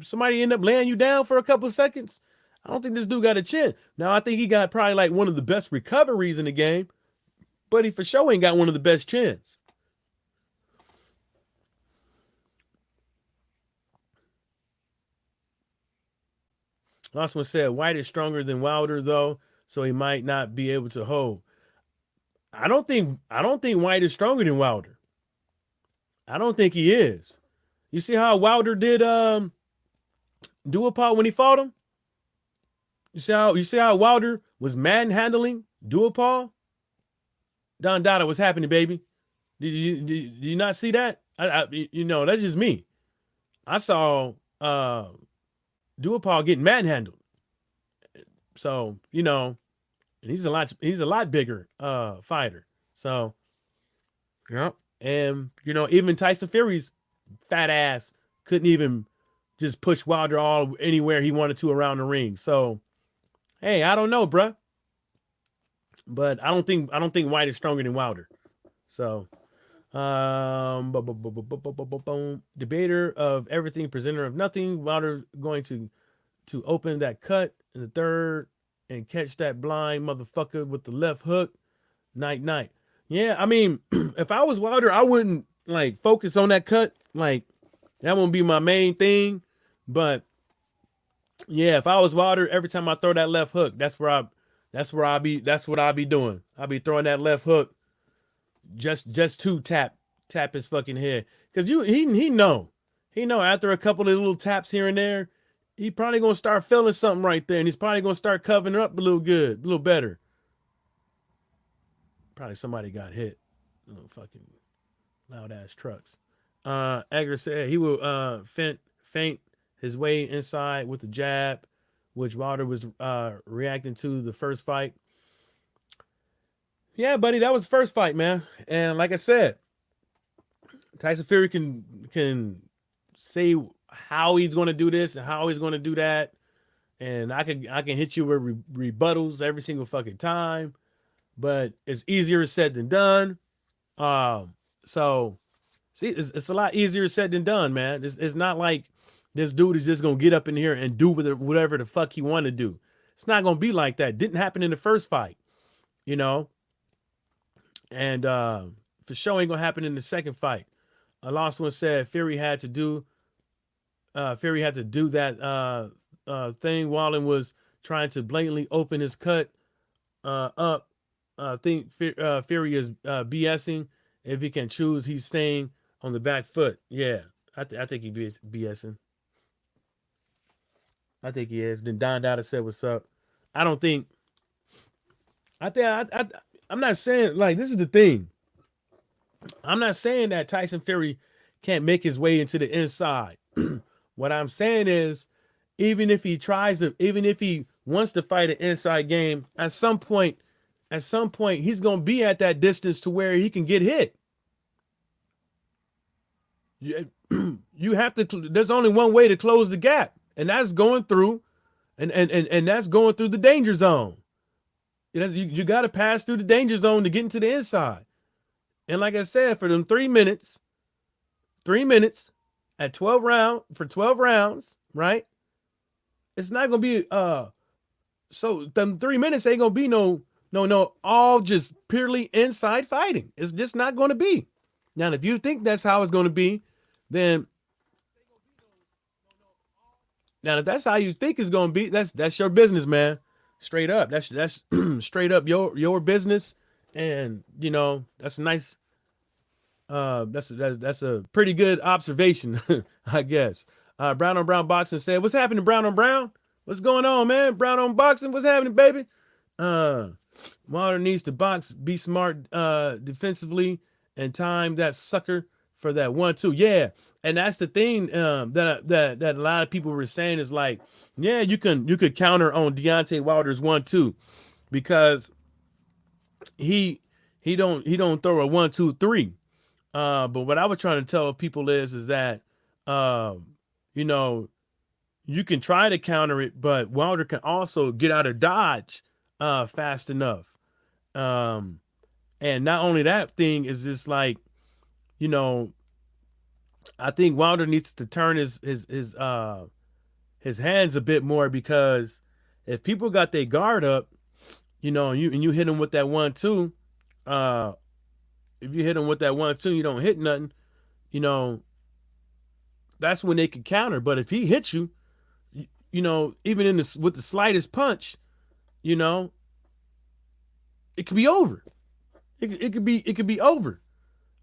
somebody end up laying you down for a couple of seconds. I don't think this dude got a chin. Now, I think he got probably like one of the best recoveries in the game, but he for sure ain't got one of the best chins. Last one said White is stronger than Wilder though, so he might not be able to hold. I don't think White is stronger than Wilder. I don't think he is. You see how Wilder did Duhaupas when he fought him? You see how Wilder was manhandling Duhaupas? Don Dada, what's happening, baby? Did you not see that? You know, that's just me. I saw Duhaupas getting manhandled. So, you know, and he's a lot bigger fighter. So, yeah. And, you know, even Tyson Fury's fat ass couldn't even just push Wilder anywhere he wanted to around the ring. So, hey, I don't know, bruh. But I don't think White is stronger than Wilder. So, debater of everything, presenter of nothing. Wilder going to open that cut in the third and catch that blind motherfucker with the left hook. Night. Yeah, I mean, if I was Wilder, I wouldn't like focus on that cut. Like, that won't be my main thing. But yeah, if I was Wilder, every time I throw that left hook, that's what I'll be doing. I'll be throwing that left hook just to tap his fucking head. Cause he know after a couple of little taps here and there, he probably gonna start feeling something right there, and he's probably gonna start covering up a little better. Probably somebody got hit. Little fucking loud ass trucks. Edgar said he will feint his way inside with the jab, which Wilder was reacting to the first fight. Yeah, buddy, that was the first fight, man. And like I said, Tyson Fury can say how he's going to do this and how he's going to do that, and I can hit you with rebuttals every single fucking time, but it's easier said than done. So see, it's a lot easier said than done, man. It's not like this dude is just gonna get up in here and do whatever the fuck he want to do. It's not gonna be like that. Didn't happen in the first fight, you know. And for sure ain't gonna happen in the second fight. A last one said Fury had to do that thing while he was trying to blatantly open his cut up. I think Fury is BSing. If he can choose, he's staying on the back foot. Yeah, I think he BSing. I think he is. Then Don Dada said, "What's up?" I'm not saying, like, this is the thing. I'm not saying that Tyson Fury can't make his way into the inside. What I'm saying is, even if he wants to fight an inside game, at some point, he's gonna be at that distance to where he can get hit. You have to. There's only one way to close the gap, and that's going through, and that's going through the danger zone. You got to pass through the danger zone to get into the inside. And like I said, for them 3 minutes at 12 rounds, right? It's not gonna be so them 3 minutes ain't gonna be no all just purely inside fighting. It's just not gonna be. Now, if you think that's how it's gonna be, then now if that's how you think it's gonna be, that's your business, man. Straight up. That's straight up your business. And you know, that's a nice that's a pretty good observation, I guess. Brown on Brown Boxing said, "What's happening, Brown on Brown? What's going on, man? Brown on Boxing, what's happening, baby?" Wilder needs to box, be smart defensively, and time that sucker for that 1-2. Yeah, and that's the thing that a lot of people were saying is like, yeah, you could counter on Deontay Wilder's 1-2 because he he don't throw a 1, 2, 3. But what I was trying to tell people is that you know, you can try to counter it, but Wilder can also get out of dodge fast enough. Um, and not only that thing is just like, you know, I think Wilder needs to turn his hands a bit more, because if people got their guard up, and you hit them with that 1, 2, uh, if you hit them with that 1, 2, you don't hit nothing, you know, that's when they can counter. But if he hits you, even with the slightest punch, you know, it could be over. It could be over.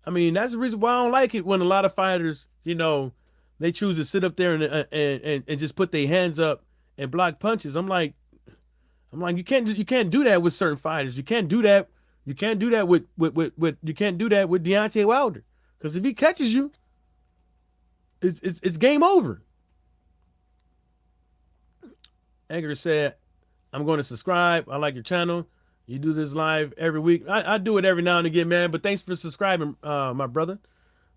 I mean, that's the reason why I don't like it when a lot of fighters, they choose to sit up there and just put their hands up and block punches. I'm like, you can't do that with certain fighters. You can't do that. You can't do that with you can't do that with Deontay Wilder, because if he catches you, it's game over. Edgar said, "I'm going to subscribe. I like your channel. You do this live every week. I do it every now and again, man. But thanks for subscribing, my brother.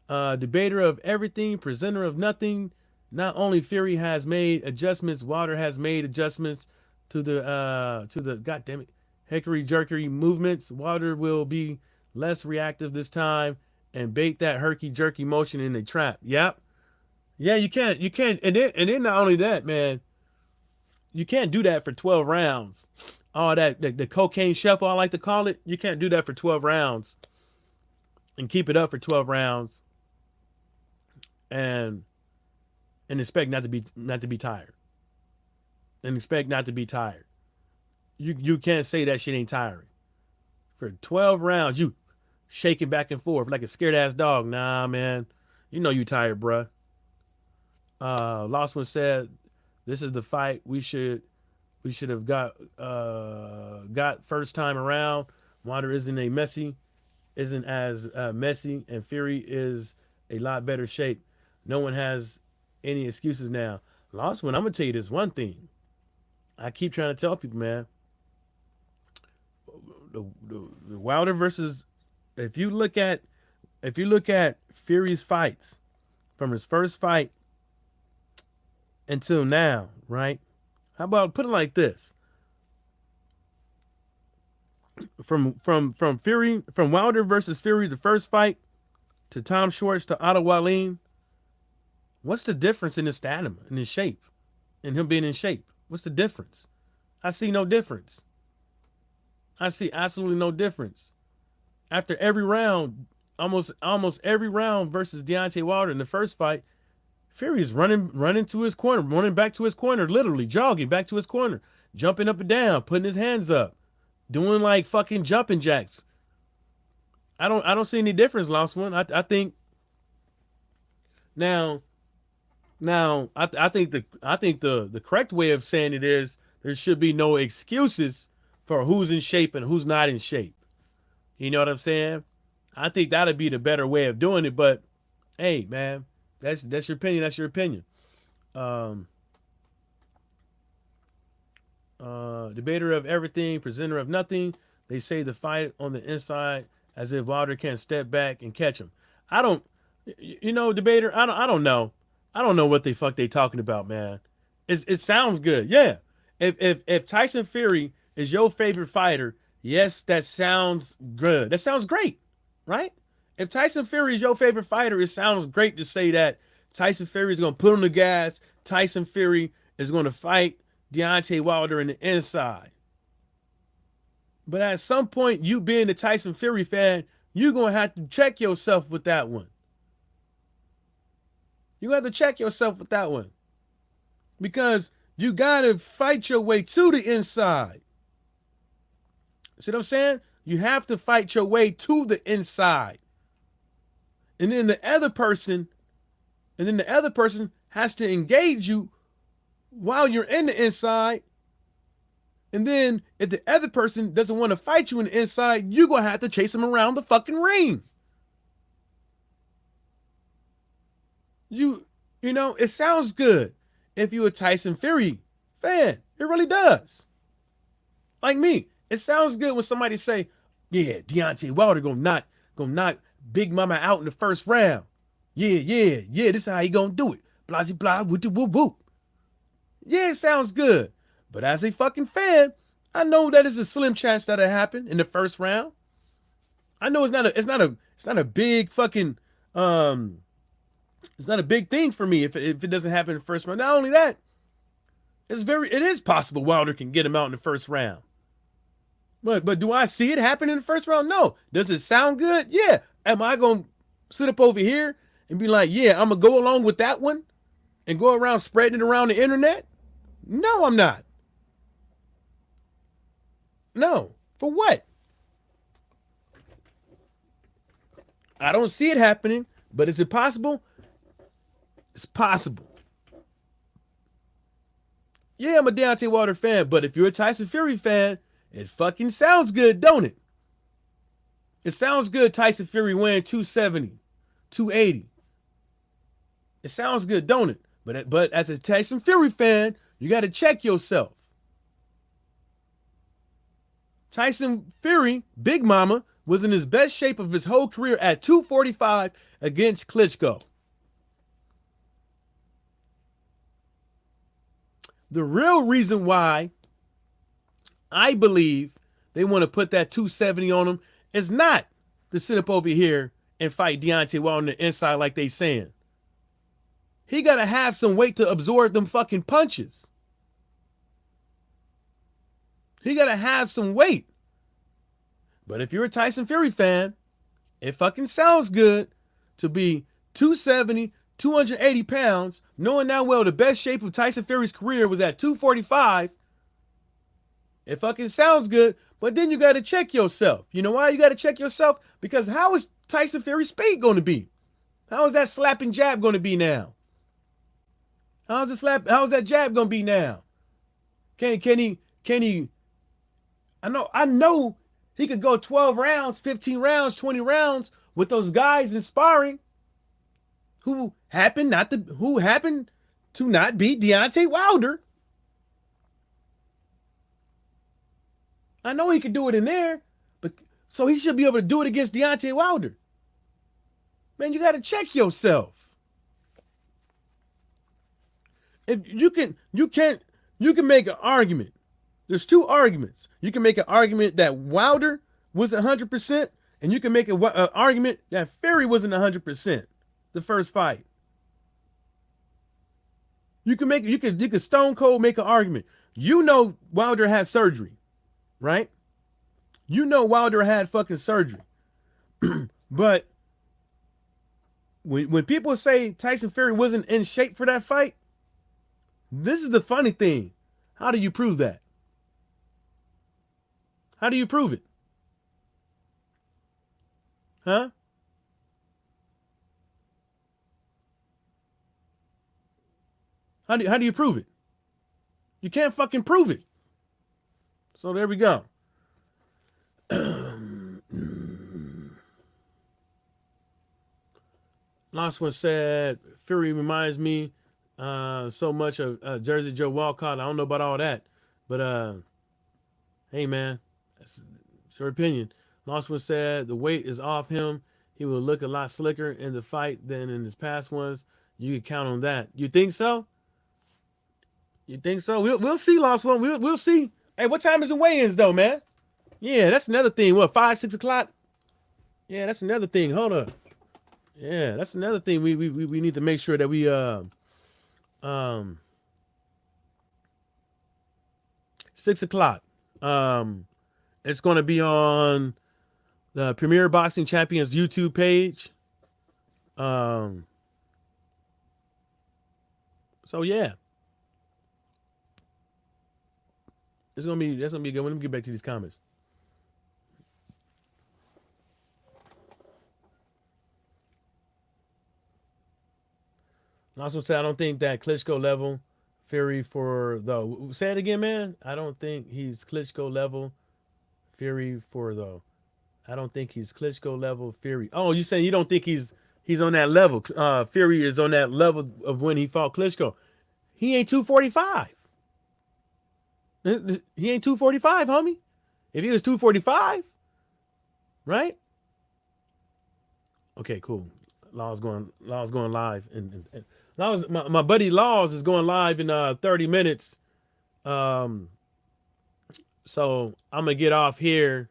Debater of everything, presenter of nothing. Not only Fury has made adjustments, Wilder has made adjustments to the goddamn it, hickory jerky movements. Wilder will be less reactive this time and bait that herky jerky motion in a trap. Yep. Yeah, you can't, and then not only that, man, you can't do that for 12 rounds. All that, the cocaine shuffle, I like to call it. You can't do that for 12 rounds and keep it up for 12 rounds and expect not to be tired. And expect not to be tired. You can't say that shit ain't tiring. For 12 rounds, you shaking back and forth like a scared ass dog. Nah, man. You know you tired, bruh. Lost One said, "This is the fight we should have got first time around. Wilder isn't as messy, and Fury is a lot better shape. No one has any excuses now." Lost One, I'm gonna tell you this one thing. I keep trying to tell people, man. The Wilder versus, if you look at Fury's fights from his first fight until now, right? How about put it like this? From Wilder versus Fury, the first fight, to Tom Schwartz to Otto Wallin, what's the difference in his stamina, in his shape, in him being in shape? What's the difference? I see no difference. I see absolutely no difference. After every round, almost every round versus Deontay Wilder in the first fight, Fury is running to his corner, running back to his corner, literally jogging back to his corner, jumping up and down, putting his hands up, doing like fucking jumping jacks. I don't see any difference, Lost One. I think now I think the correct way of saying it is there should be no excuses for who's in shape and who's not in shape. You know what I'm saying? I think that'd be the better way of doing it. But hey, man. That's your opinion. That's your opinion. Debater of everything, presenter of nothing. They say the fight on the inside as if Wilder can't step back and catch him. I don't, debater. I don't know. I don't know what the fuck they talking about, man. It sounds good, yeah. If Tyson Fury is your favorite fighter, yes, that sounds good. That sounds great, right? If Tyson Fury is your favorite fighter, it sounds great to say that Tyson Fury is going to put on the gas. Tyson Fury is going to fight Deontay Wilder in the inside. But at some point, you being a Tyson Fury fan, you're going to have to check yourself with that one. You have to check yourself with that one. Because you got to fight your way to the inside. See what I'm saying? You have to fight your way to the inside. And then the other person has to engage you while you're in the inside. And then if the other person doesn't want to fight you in the inside, you're going to have to chase them around the fucking ring. It sounds good if you're a Tyson Fury fan. It really does. Like me, it sounds good when somebody say, Yeah, Deontay Wilder gonna knock Big Mama out in the first round. Yeah. This is how he gonna do it. Blah blah whoop whoop whoop. Yeah, it sounds good. But as a fucking fan, I know that it's a slim chance that'll happen in the first round. I know it's not a big fucking it's not a big thing for me if it doesn't happen in the first round. Not only that, it is possible Wilder can get him out in the first round. But do I see it happen in the first round? No. Does it sound good? Yeah. Am I gonna sit up over here and be like, yeah, I'm gonna go along with that one and go around spreading it around the internet? No, I'm not. No. For what? I don't see it happening, but is it possible? It's possible. Yeah, I'm a Deontay Wilder fan, but if you're a Tyson Fury fan, it fucking sounds good, don't it? It sounds good, Tyson Fury winning 270, 280. It sounds good, don't it? But as a Tyson Fury fan, you got to check yourself. Tyson Fury, Big Mama, was in his best shape of his whole career at 245 against Klitschko. The real reason why I believe they want to put that 270 on him is not to sit up over here and fight Deontay Wilder on the inside like they saying. He got to have some weight to absorb them fucking punches. He got to have some weight. But if you're a Tyson Fury fan, it fucking sounds good to be 270, 280 pounds, knowing now well the best shape of Tyson Fury's career was at 245. It fucking sounds good, but then you got to check yourself. You know why you got to check yourself? Because how is Tyson Fury's speed going to be? How is that slapping jab going to be now? How's that jab going to be now? Can he? I know he could go 12 rounds, 15 rounds, 20 rounds with those guys in sparring who happened to not be Deontay Wilder. I know he could do it in there, but so he should be able to do it against Deontay Wilder. Man, you got to check yourself. If you can make an argument. There's two arguments. You can make an argument that Wilder wasn't 100%, and you can make an argument that Fury wasn't 100% the first fight. You can stone cold make an argument. You know Wilder had surgery, right? You know Wilder had fucking surgery. But when people say Tyson Fury wasn't in shape for that fight, this is the funny thing. How do you prove that? How do you prove it? Huh? How do you prove it? You can't fucking prove it. So there we go. Last one said, Fury reminds me so much of Jersey Joe Walcott. I don't know about all that. But hey man, that's your opinion. Last one said the weight is off him. He will look a lot slicker in the fight than in his past ones. You can count on that. You think so? You think so? We'll see, Lost One. We'll see. Hey, what time is the weigh-ins though, man? Yeah, that's another thing. What, 5, 6 o'clock? Yeah, that's another thing. Hold up. Yeah, that's another thing we need to make sure that we 6 o'clock. It's gonna be on the Premier Boxing Champions YouTube page. So yeah. That's gonna be a good one. Let me get back to these comments. Also said I don't think that Klitschko level Fury for the say it again, man. I don't think he's Klitschko level Fury for the. I don't think he's Klitschko level Fury. Oh, you saying you don't think he's on that level? Fury is on that level of when he fought Klitschko. He ain't 245. He ain't 245, homie. If he was 245, right? Okay, cool. Law's going live, and Laws, my buddy Laws is going live in 30 minutes. Um, so I'm gonna get off here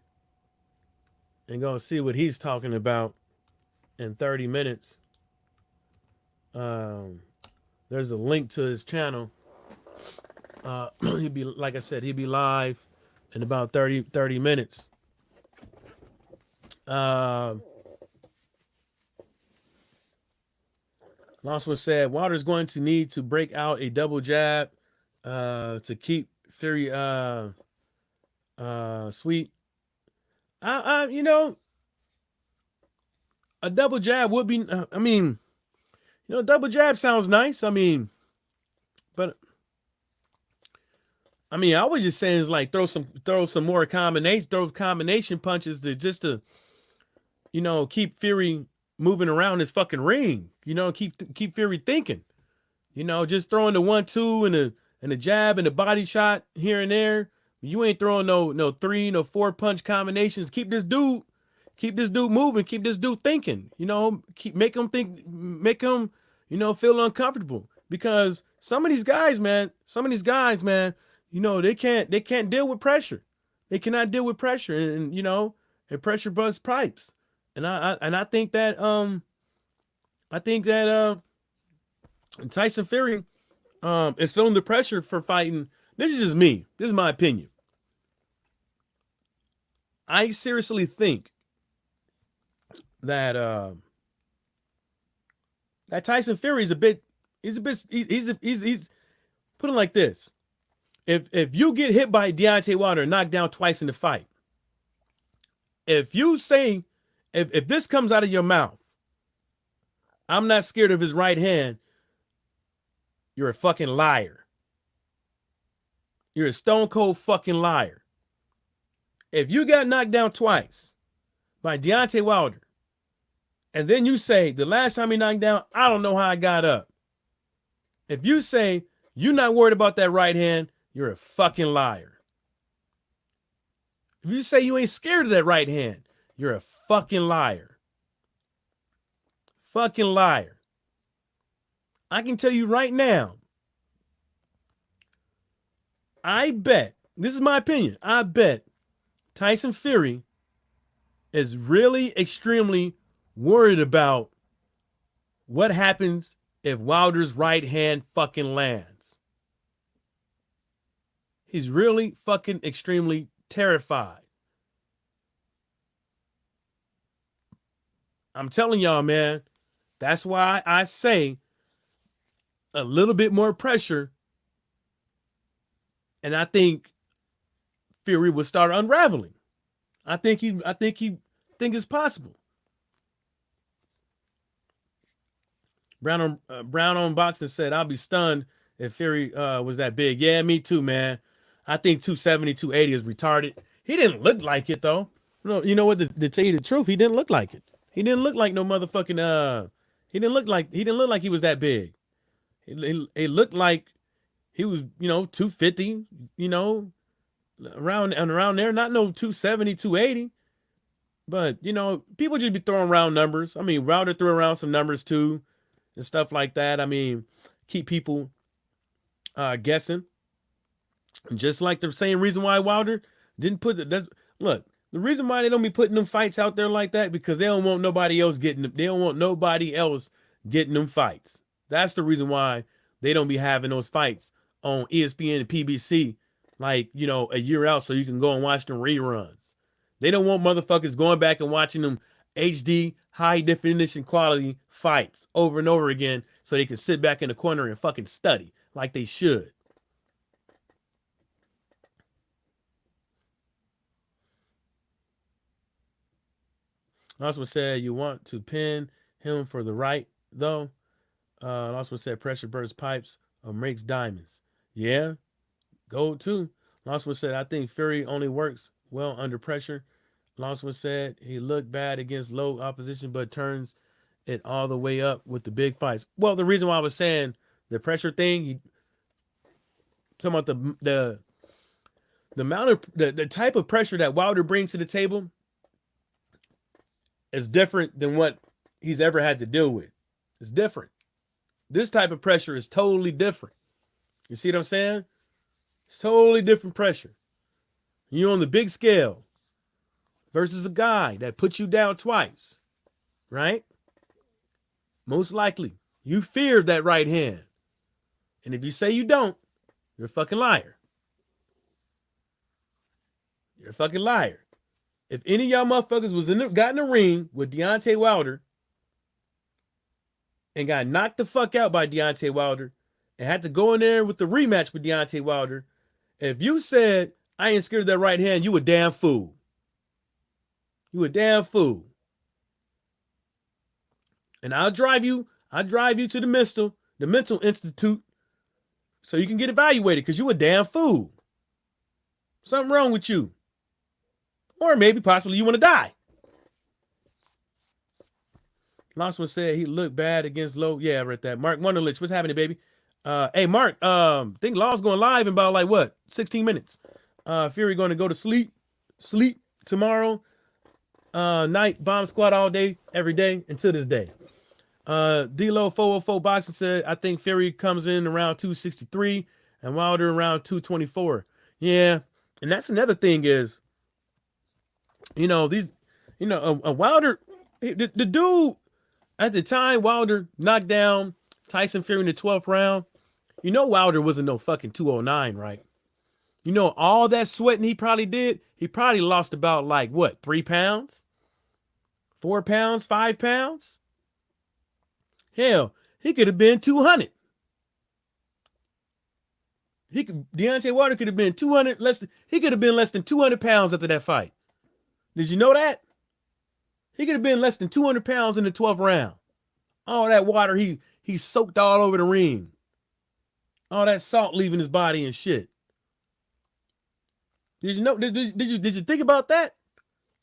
and go see what he's talking about in 30 minutes. Um, there's a link to his channel. He'd be, like I said, he'd be live in about 30 minutes. Uh, Lost was said Wilder's going to need to break out a double jab to keep Fury sweet. You know, a double jab would be. I mean, you know, double jab sounds nice. I mean, but I mean, I was just saying is like throw some more combination punches to just to, you know, keep Fury moving around this fucking ring. You know, keep Fury thinking. You know, just throwing the 1-2 and a jab and a body shot here and there. You ain't throwing no 3, no 4 punch combinations. Keep this dude moving. Keep this dude thinking. You know, make him, you know, feel uncomfortable. Because some of these guys, man, you know, they can't deal with pressure. They cannot deal with pressure, and you know, and pressure busts pipes. And I think that Tyson Fury is feeling the pressure for fighting. This is just me. This is my opinion. I seriously think that that Tyson Fury is he's put it like this. If you get hit by Deontay Wilder and knocked down twice in the fight, if you say if this comes out of your mouth, I'm not scared of his right hand, you're a fucking liar. You're a stone cold fucking liar. If you got knocked down twice by Deontay Wilder, and then you say the last time he knocked down, I don't know how I got up. If you say you're not worried about that right hand, you're a fucking liar. If you say you ain't scared of that right hand, you're a fucking liar. Fucking liar. I can tell you right now, I bet, this is my opinion, I bet Tyson Fury is really extremely worried about what happens if Wilder's right hand fucking lands. He's really fucking extremely terrified. I'm telling y'all, man, that's why I say a little bit more pressure, and I think Fury will start unraveling. I think it's possible. Brown on Boxing said, "I'll be stunned if Fury was that big." Yeah, me too, man. I think 270, 280 is retarded. He didn't look like it though. You know what? To tell you the truth, he didn't look like it. He didn't look like no motherfucking. He didn't look like he was that big. It looked like he was, you know, 250. You know, around there. Not no 270, 280. But you know, people just be throwing around numbers. I mean, Wilder threw around some numbers too, and stuff like that. I mean, keep people guessing. Just like the same reason why Wilder didn't put look, the reason why they don't be putting them fights out there like that, because they don't want nobody else getting them. They don't want nobody else getting them fights. That's the reason why they don't be having those fights on ESPN and PBC, like, you know, a year out so you can go and watch them reruns. They don't want motherfuckers going back and watching them HD, high definition quality fights over and over again so they can sit back in the corner and fucking study like they should. Osman said, you want to pin him for the right, though. Osman said, pressure bursts pipes or makes diamonds. Yeah, gold too. Osman said, I think Fury only works well under pressure. Osman said, he looked bad against low opposition, but turns it all the way up with the big fights. Well, the reason why I was saying the pressure thing, talking about the amount of the type of pressure that Wilder brings to the table. is different than what he's ever had to deal with. It's different. This type of pressure is totally different. You see what I'm saying? It's totally different pressure. You're on the big scale versus a guy that put you down twice, right? Most likely, you feared that right hand. And if you say you don't, you're a fucking liar. You're a fucking liar. If any of y'all motherfuckers got in the ring with Deontay Wilder and got knocked the fuck out by Deontay Wilder and had to go in there with the rematch with Deontay Wilder, if you said, I ain't scared of that right hand, you a damn fool. You a damn fool. And I'll drive you to the mental institute so you can get evaluated because you a damn fool. Something wrong with you. Or maybe possibly you want to die. Last one said he looked bad against Low. Yeah, I read that. Mark Wonderlich, what's happening, baby? Hey, Mark, think Law's going live in about like what? 16 minutes. Fury going to go to sleep tomorrow. Night, bomb squad all day, every day, until this day. D-Lo 404 Boxing said, I think Fury comes in around 263 and Wilder around 224. Yeah, and that's another thing is, Wilder, the dude, at the time Wilder knocked down Tyson Fury in the 12th round, Wilder wasn't no fucking 209, right? All that sweating he probably did, he probably lost about like, what, 3 pounds? 4 pounds, 5 pounds? Hell, he could have been 200. Deontay Wilder could have been 200, he could have been less than 200 pounds after that fight. Did you know that? He could have been less than 200 pounds in the 12th round. All that water he soaked all over the ring. All that salt leaving his body and shit. Did you know? Did you think about that?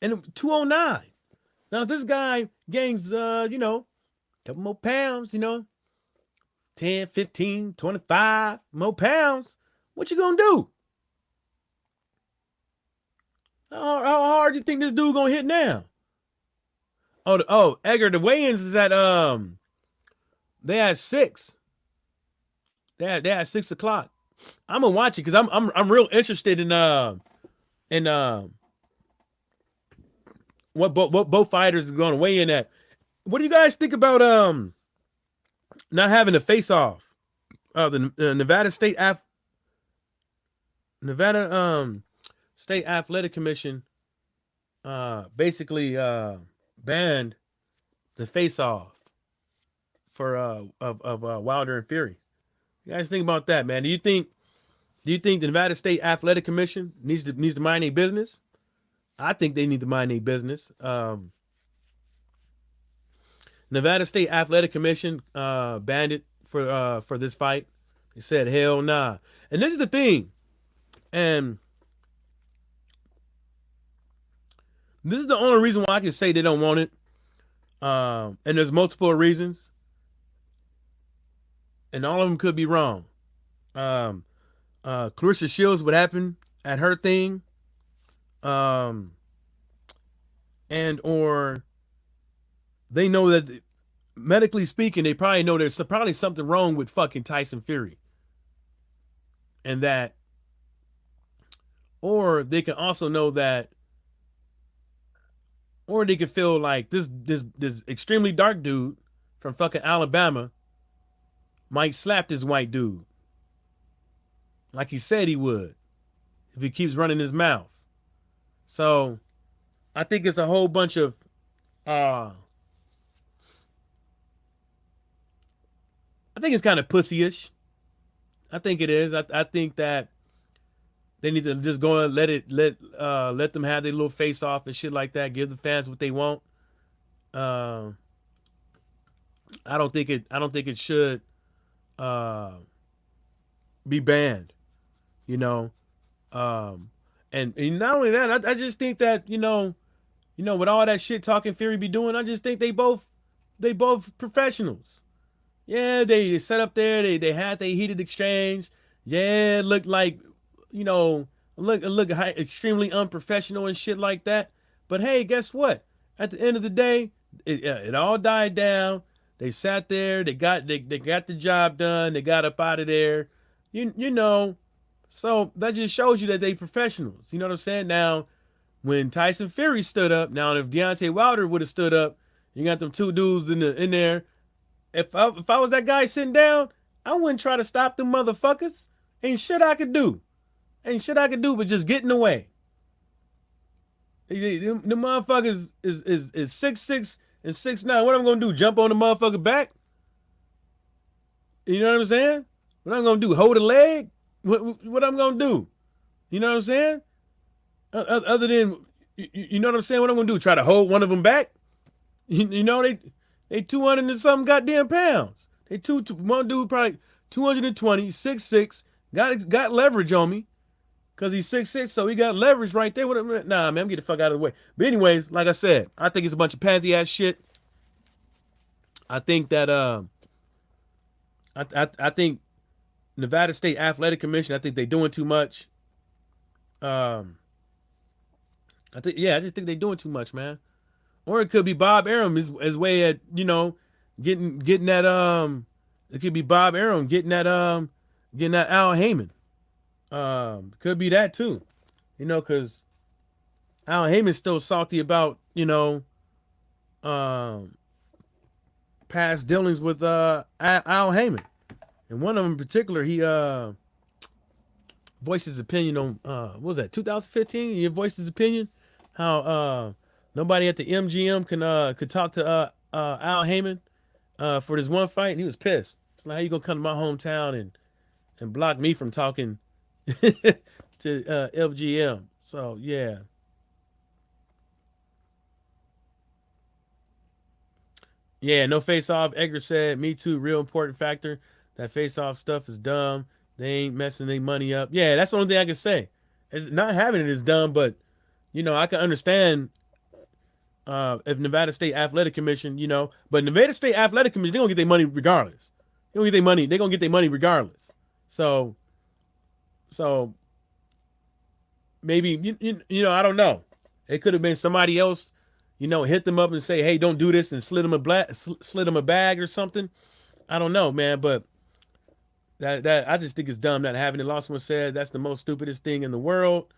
And 209. Now if this guy gains a couple more pounds, 10, 15, 25 more pounds, what you gonna do? How hard do you think this dude gonna hit now? Oh, Edgar, the weigh-ins is at they at 6. They at 6 o'clock. I'm gonna watch it because I'm real interested in what both fighters are gonna weigh in at. What do you guys think about not having a face off? The Nevada State State Athletic Commission basically banned the face off for of Wilder and Fury. You guys think about that, man? Do you think the Nevada State Athletic Commission needs to mind their business? I think they need to mind their business. Nevada State Athletic Commission banned it for this fight. They said hell nah. And this is the thing. And this is the only reason why I can say they don't want it. And there's multiple reasons. And all of them could be wrong. Clarissa Shields, what happened at her thing. And or they know that medically speaking, they probably know there's probably something wrong with fucking Tyson Fury. And that, or they can also know that, or they could feel like this extremely dark dude from fucking Alabama might slap this white dude. Like he said he would. If he keeps running his mouth. So, I think it's a whole bunch of, I think it's kind of pussyish. I think it is. I think that they need to just go and let them have their little face off and shit like that. Give the fans what they want. I don't think it should be banned. And not only that, I just think that with all that shit talking Fury be doing, I just think they both professionals. Yeah, they sat up there, they had their heated exchange. Yeah, it looked like look extremely unprofessional and shit like that. But hey, guess what? At the end of the day, it all died down. They sat there. They got the job done. They got up out of there. You know. So that just shows you that they professionals. You know what I'm saying? Now, when Tyson Fury stood up, now if Deontay Wilder would have stood up, you got them two dudes in there. If I was that guy sitting down, I wouldn't try to stop them motherfuckers. Ain't shit I could do. Ain't shit I could do but just get in the way. The motherfuckers is 6'6" and 6'9". What I'm gonna do? Jump on the motherfucker back? You know what I'm saying? What I'm gonna do? Hold a leg? What I'm gonna do? You know what I'm saying? Other than you know what I'm saying? What I'm gonna do? Try to hold one of them back? You know they 200 and something goddamn pounds. One dude probably 220, 6'6", got leverage on me. Cause he's 6'6", so he got leverage right there. Nah, man, I'm getting the fuck out of the way. But anyways, like I said, I think it's a bunch of pansy ass shit. I think that I think Nevada State Athletic Commission, I think they doing too much. I just think they doing too much, man. Or it could be Bob Arum his way at, getting that it could be Bob Arum getting that Al Heyman. Could be that too. Because Al Heyman's still salty about, past dealings with Al Heyman. And one of them in particular, he voiced his opinion on what was that, 2015? He voiced his opinion how nobody at the MGM could talk to Al Heyman for this one fight, and he was pissed. Like, how you gonna come to my hometown and block me from talking to LGM? So yeah. Yeah, no face off. Edgar said, me too, real important factor. That face off stuff is dumb. They ain't messing their money up. Yeah, that's the only thing I can say. It's not having it is dumb, but I can understand if Nevada State Athletic Commission, but Nevada State Athletic Commission, they're gonna get their money regardless. They gonna get their money, they're gonna get their money regardless. So maybe I don't know. It could have been somebody else, hit them up and say, "Hey, don't do this," and slid them a bag or something. I don't know, man, but that I just think it's dumb not having it. Lost One said that's the most stupidest thing in the world.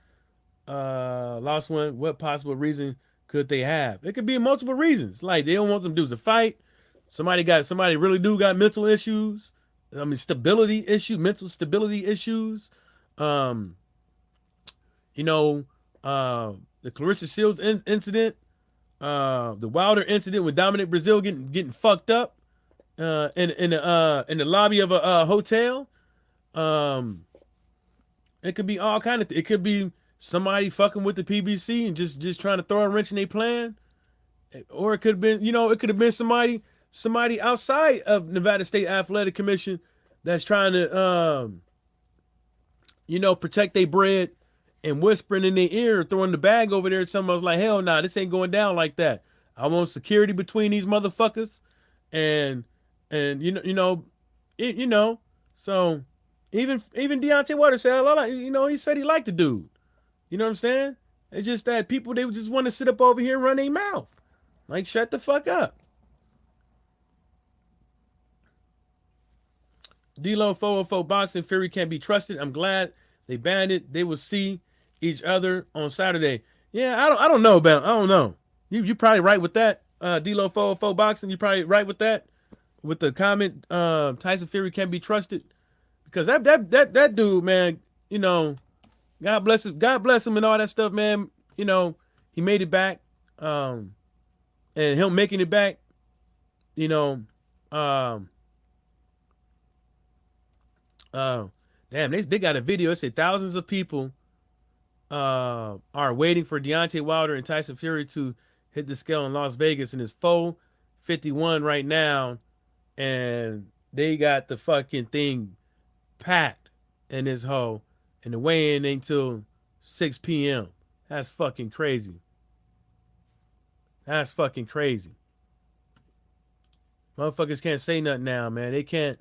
Lost One, what possible reason could they have? It could be multiple reasons. Like they don't want them dudes to fight. Somebody really got mental issues. I mean, mental stability issues. The Clarissa Shields incident, the Wilder incident with Dominic Brazil getting fucked up in the lobby of a hotel. It could be all kind of. It could be somebody fucking with the PBC and just trying to throw a wrench in their plan, or it could have been it could have been somebody outside of Nevada State Athletic Commission that's trying to protect their bread and whispering in their ear, throwing the bag over there. Someone's like, hell nah, this ain't going down like that. I want security between these motherfuckers, and So even Deontay Wilder said, he said he liked the dude. You know what I'm saying? It's just that people, they just want to sit up over here and run their mouth. Like, shut the fuck up. D-Lo 404 boxing, Fury can't be trusted. I'm glad they banned it. They will see each other on Saturday. Yeah, I don't know. You probably right with that. D-Lo 404 boxing, you probably right with that. With the comment, Tyson Fury can't be trusted. Because that dude, man, God bless him and all that stuff, man. He made it back. And him making it back, damn, they got a video. It said thousands of people are waiting for Deontay Wilder and Tyson Fury to hit the scale in Las Vegas, and it's 4:51 right now, and they got the fucking thing packed in this hole, and the weigh-in ain't till 6 p.m. That's fucking crazy. That's fucking crazy. Motherfuckers can't say nothing now, man. They can't.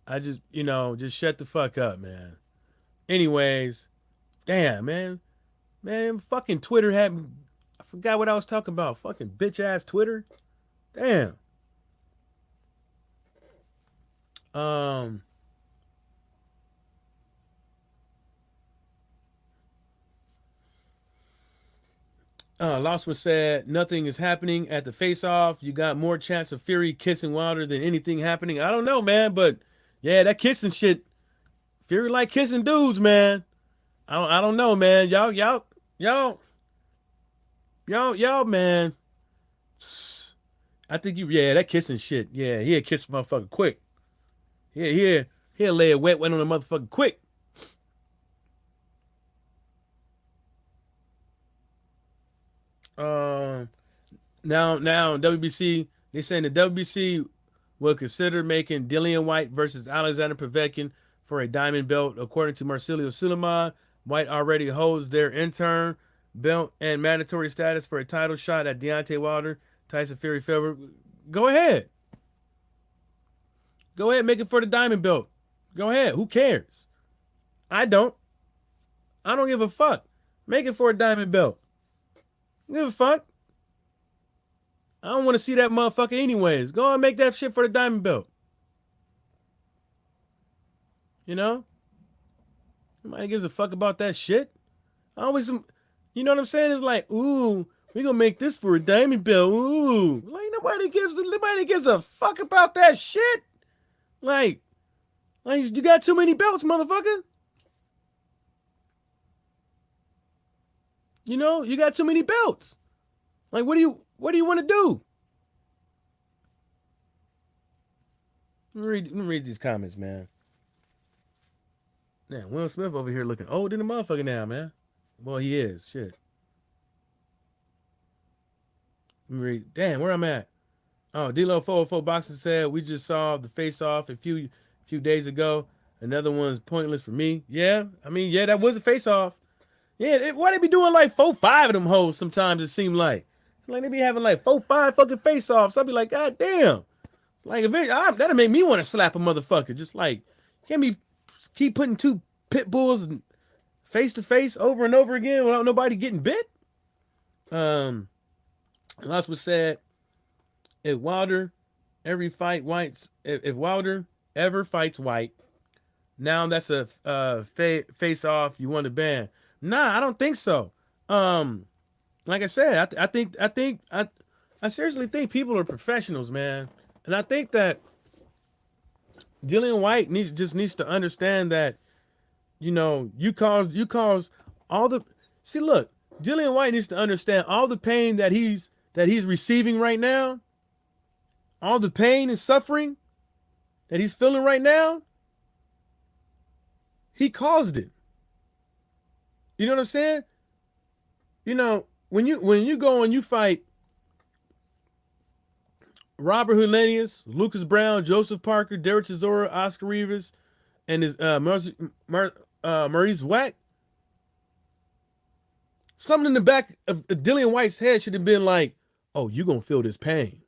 I just, just shut the fuck up, man. Anyways, damn, man. Man, fucking Twitter had I forgot what I was talking about. Fucking bitch ass Twitter. Damn. Um. Lossman said nothing is happening at the face-off. You got more chance of Fury kissing Wilder than anything happening. I don't know, man, but yeah, that kissing shit. Fury like kissing dudes, man. I don't know, man. Y'all, man. I think that kissing shit. Yeah, he'll kiss a motherfucker quick. He'll lay a wet one on a motherfucker quick. Now WBC, they saying the WBC will consider making Dillian White versus Alexander Povetkin for a diamond belt. According to Marcelo Suleiman, White already holds their interim belt and mandatory status for a title shot at Deontay Wilder, Tyson Fury favorite. Go ahead. Go ahead, make it for the diamond belt. Go ahead. Who cares? I don't. I don't give a fuck. Make it for a diamond belt. Give a fuck. I don't want to see that motherfucker anyways. Go and make that shit for the diamond belt. You know? Nobody gives a fuck about that shit. I always, you know what I'm saying? It's like, ooh, we gonna make this for a diamond belt. Ooh. Like nobody gives a fuck about that shit. Like you got too many belts, motherfucker. You know, you got too many belts. Like, what do you want to do? Let me read these comments, man. Yeah, Will Smith over here looking old in the motherfucker now, man. Boy, he is. Shit. Let me read. Damn, where I'm at. Oh, D-Lo 404 Boxing said, we just saw the face-off a few days ago. Another one's pointless for me. Yeah, I mean, yeah, that was a face-off. Yeah, why they be doing like 4-5 of them hoes sometimes, it seemed like. Like they be having like 4-5 fucking face-offs. I'll be like, God damn. Like, that'll make me want to slap a motherfucker. Just like, can't be keep putting two pit bulls face to face over and over again without nobody getting bit. That's what said. If Wilder ever fights White, now that's a face-off you want to ban. Nah, I don't think so. Like I said, I seriously think people are professionals, man, and I think that Dillian White needs to understand that, you know, you cause all the look. Dillian White needs to understand all the pain that he's receiving right now, all the pain and suffering that he's feeling right now. He caused it. You know what I'm saying? You know, when you go and you fight Robert Helenius, Lucas Brown, Joseph Parker, Derek Chisora, Oscar Rivas, and his Maurice Wack, something in the back of Dillian White's head should have been like, oh, you gonna feel this pain.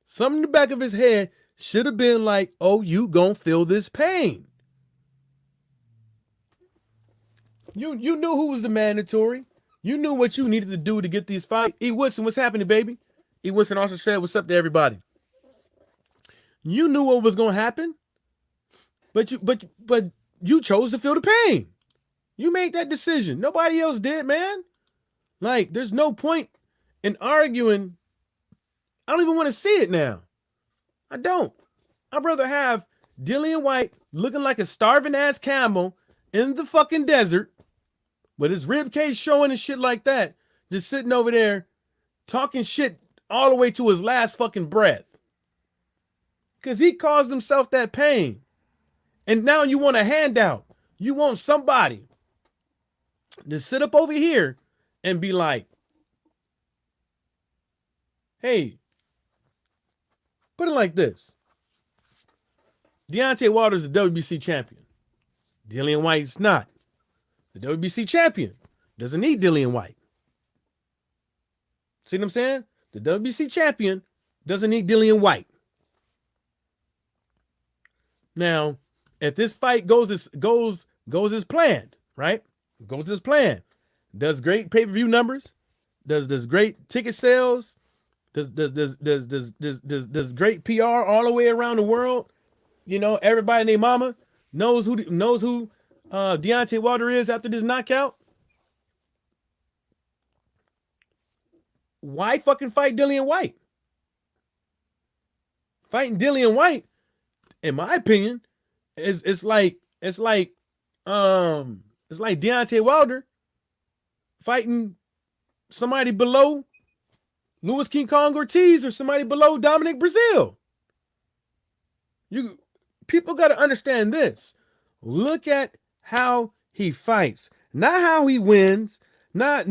Something in the back of his head should have been like, oh, you gonna feel this pain. You knew who was the mandatory. You knew what you needed to do to get these fights. E. Woodson, what's happening, baby? E. Woodson also said, what's up to everybody? You knew what was going to happen, but you chose to feel the pain. You made that decision. Nobody else did, man. Like, there's no point in arguing. I don't even want to see it now. I don't. I'd rather have Dillian White looking like a starving ass camel in the fucking desert with his rib cage showing and shit like that, just sitting over there talking shit all the way to his last fucking breath. Because he caused himself that pain. And now you want a handout. You want somebody to sit up over here and be like, hey, put it like this. Deontay Wilder's the WBC champion. Dillian White's not. The WBC champion doesn't need Dillian White. See what I'm saying? The WBC champion doesn't need Dillian White. Now, if this fight goes as planned, right? Goes as planned. Does great pay-per-view numbers. Does great ticket sales, does great PR all the way around the world. You know, everybody named Mama knows who Deontay Wilder is after this knockout. Why fucking fight Dillian White? Fighting Dillian White, in my opinion, it's like Deontay Wilder fighting somebody below Louis King Kong Ortiz or somebody below Dominic Brazil. People got to understand this. Look at how he fights, not how he wins, not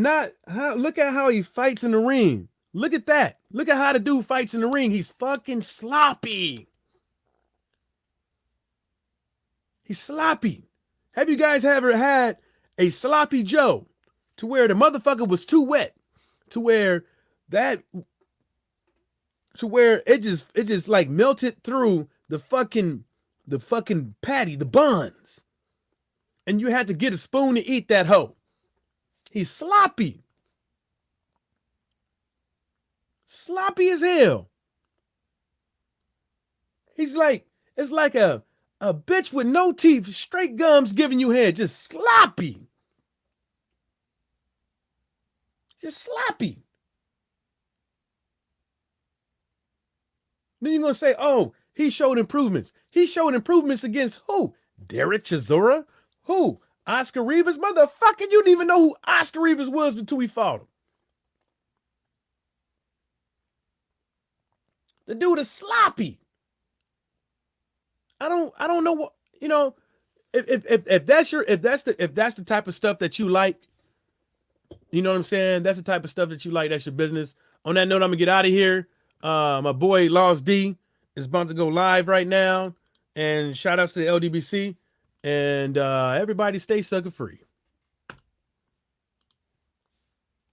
how. Look at how he fights in the ring. Look at that. Look at how the dude fights in the ring. He's fucking sloppy. He's sloppy. Have you guys ever had a sloppy Joe to where the motherfucker was too wet, to where it just like melted through the fucking patty, the buns, and you had to get a spoon to eat that hoe? He's sloppy. Sloppy as hell. It's like a bitch with no teeth, straight gums giving you head, just sloppy. Just sloppy. Then you're going to say, oh, he showed improvements. He showed improvements against who? Derek Chisora? Who? Oscar Rivas? Motherfucker, you didn't even know who Oscar Rivas was until we fought him. The dude is sloppy. I don't know what, you know, if that's the type of stuff that you like, you know what I'm saying? That's the type of stuff that you like. That's your business. On that note, I'm gonna get out of here. My boy Lost D is about to go live right now, and shout outs to the LDBC, and everybody stay sucker free.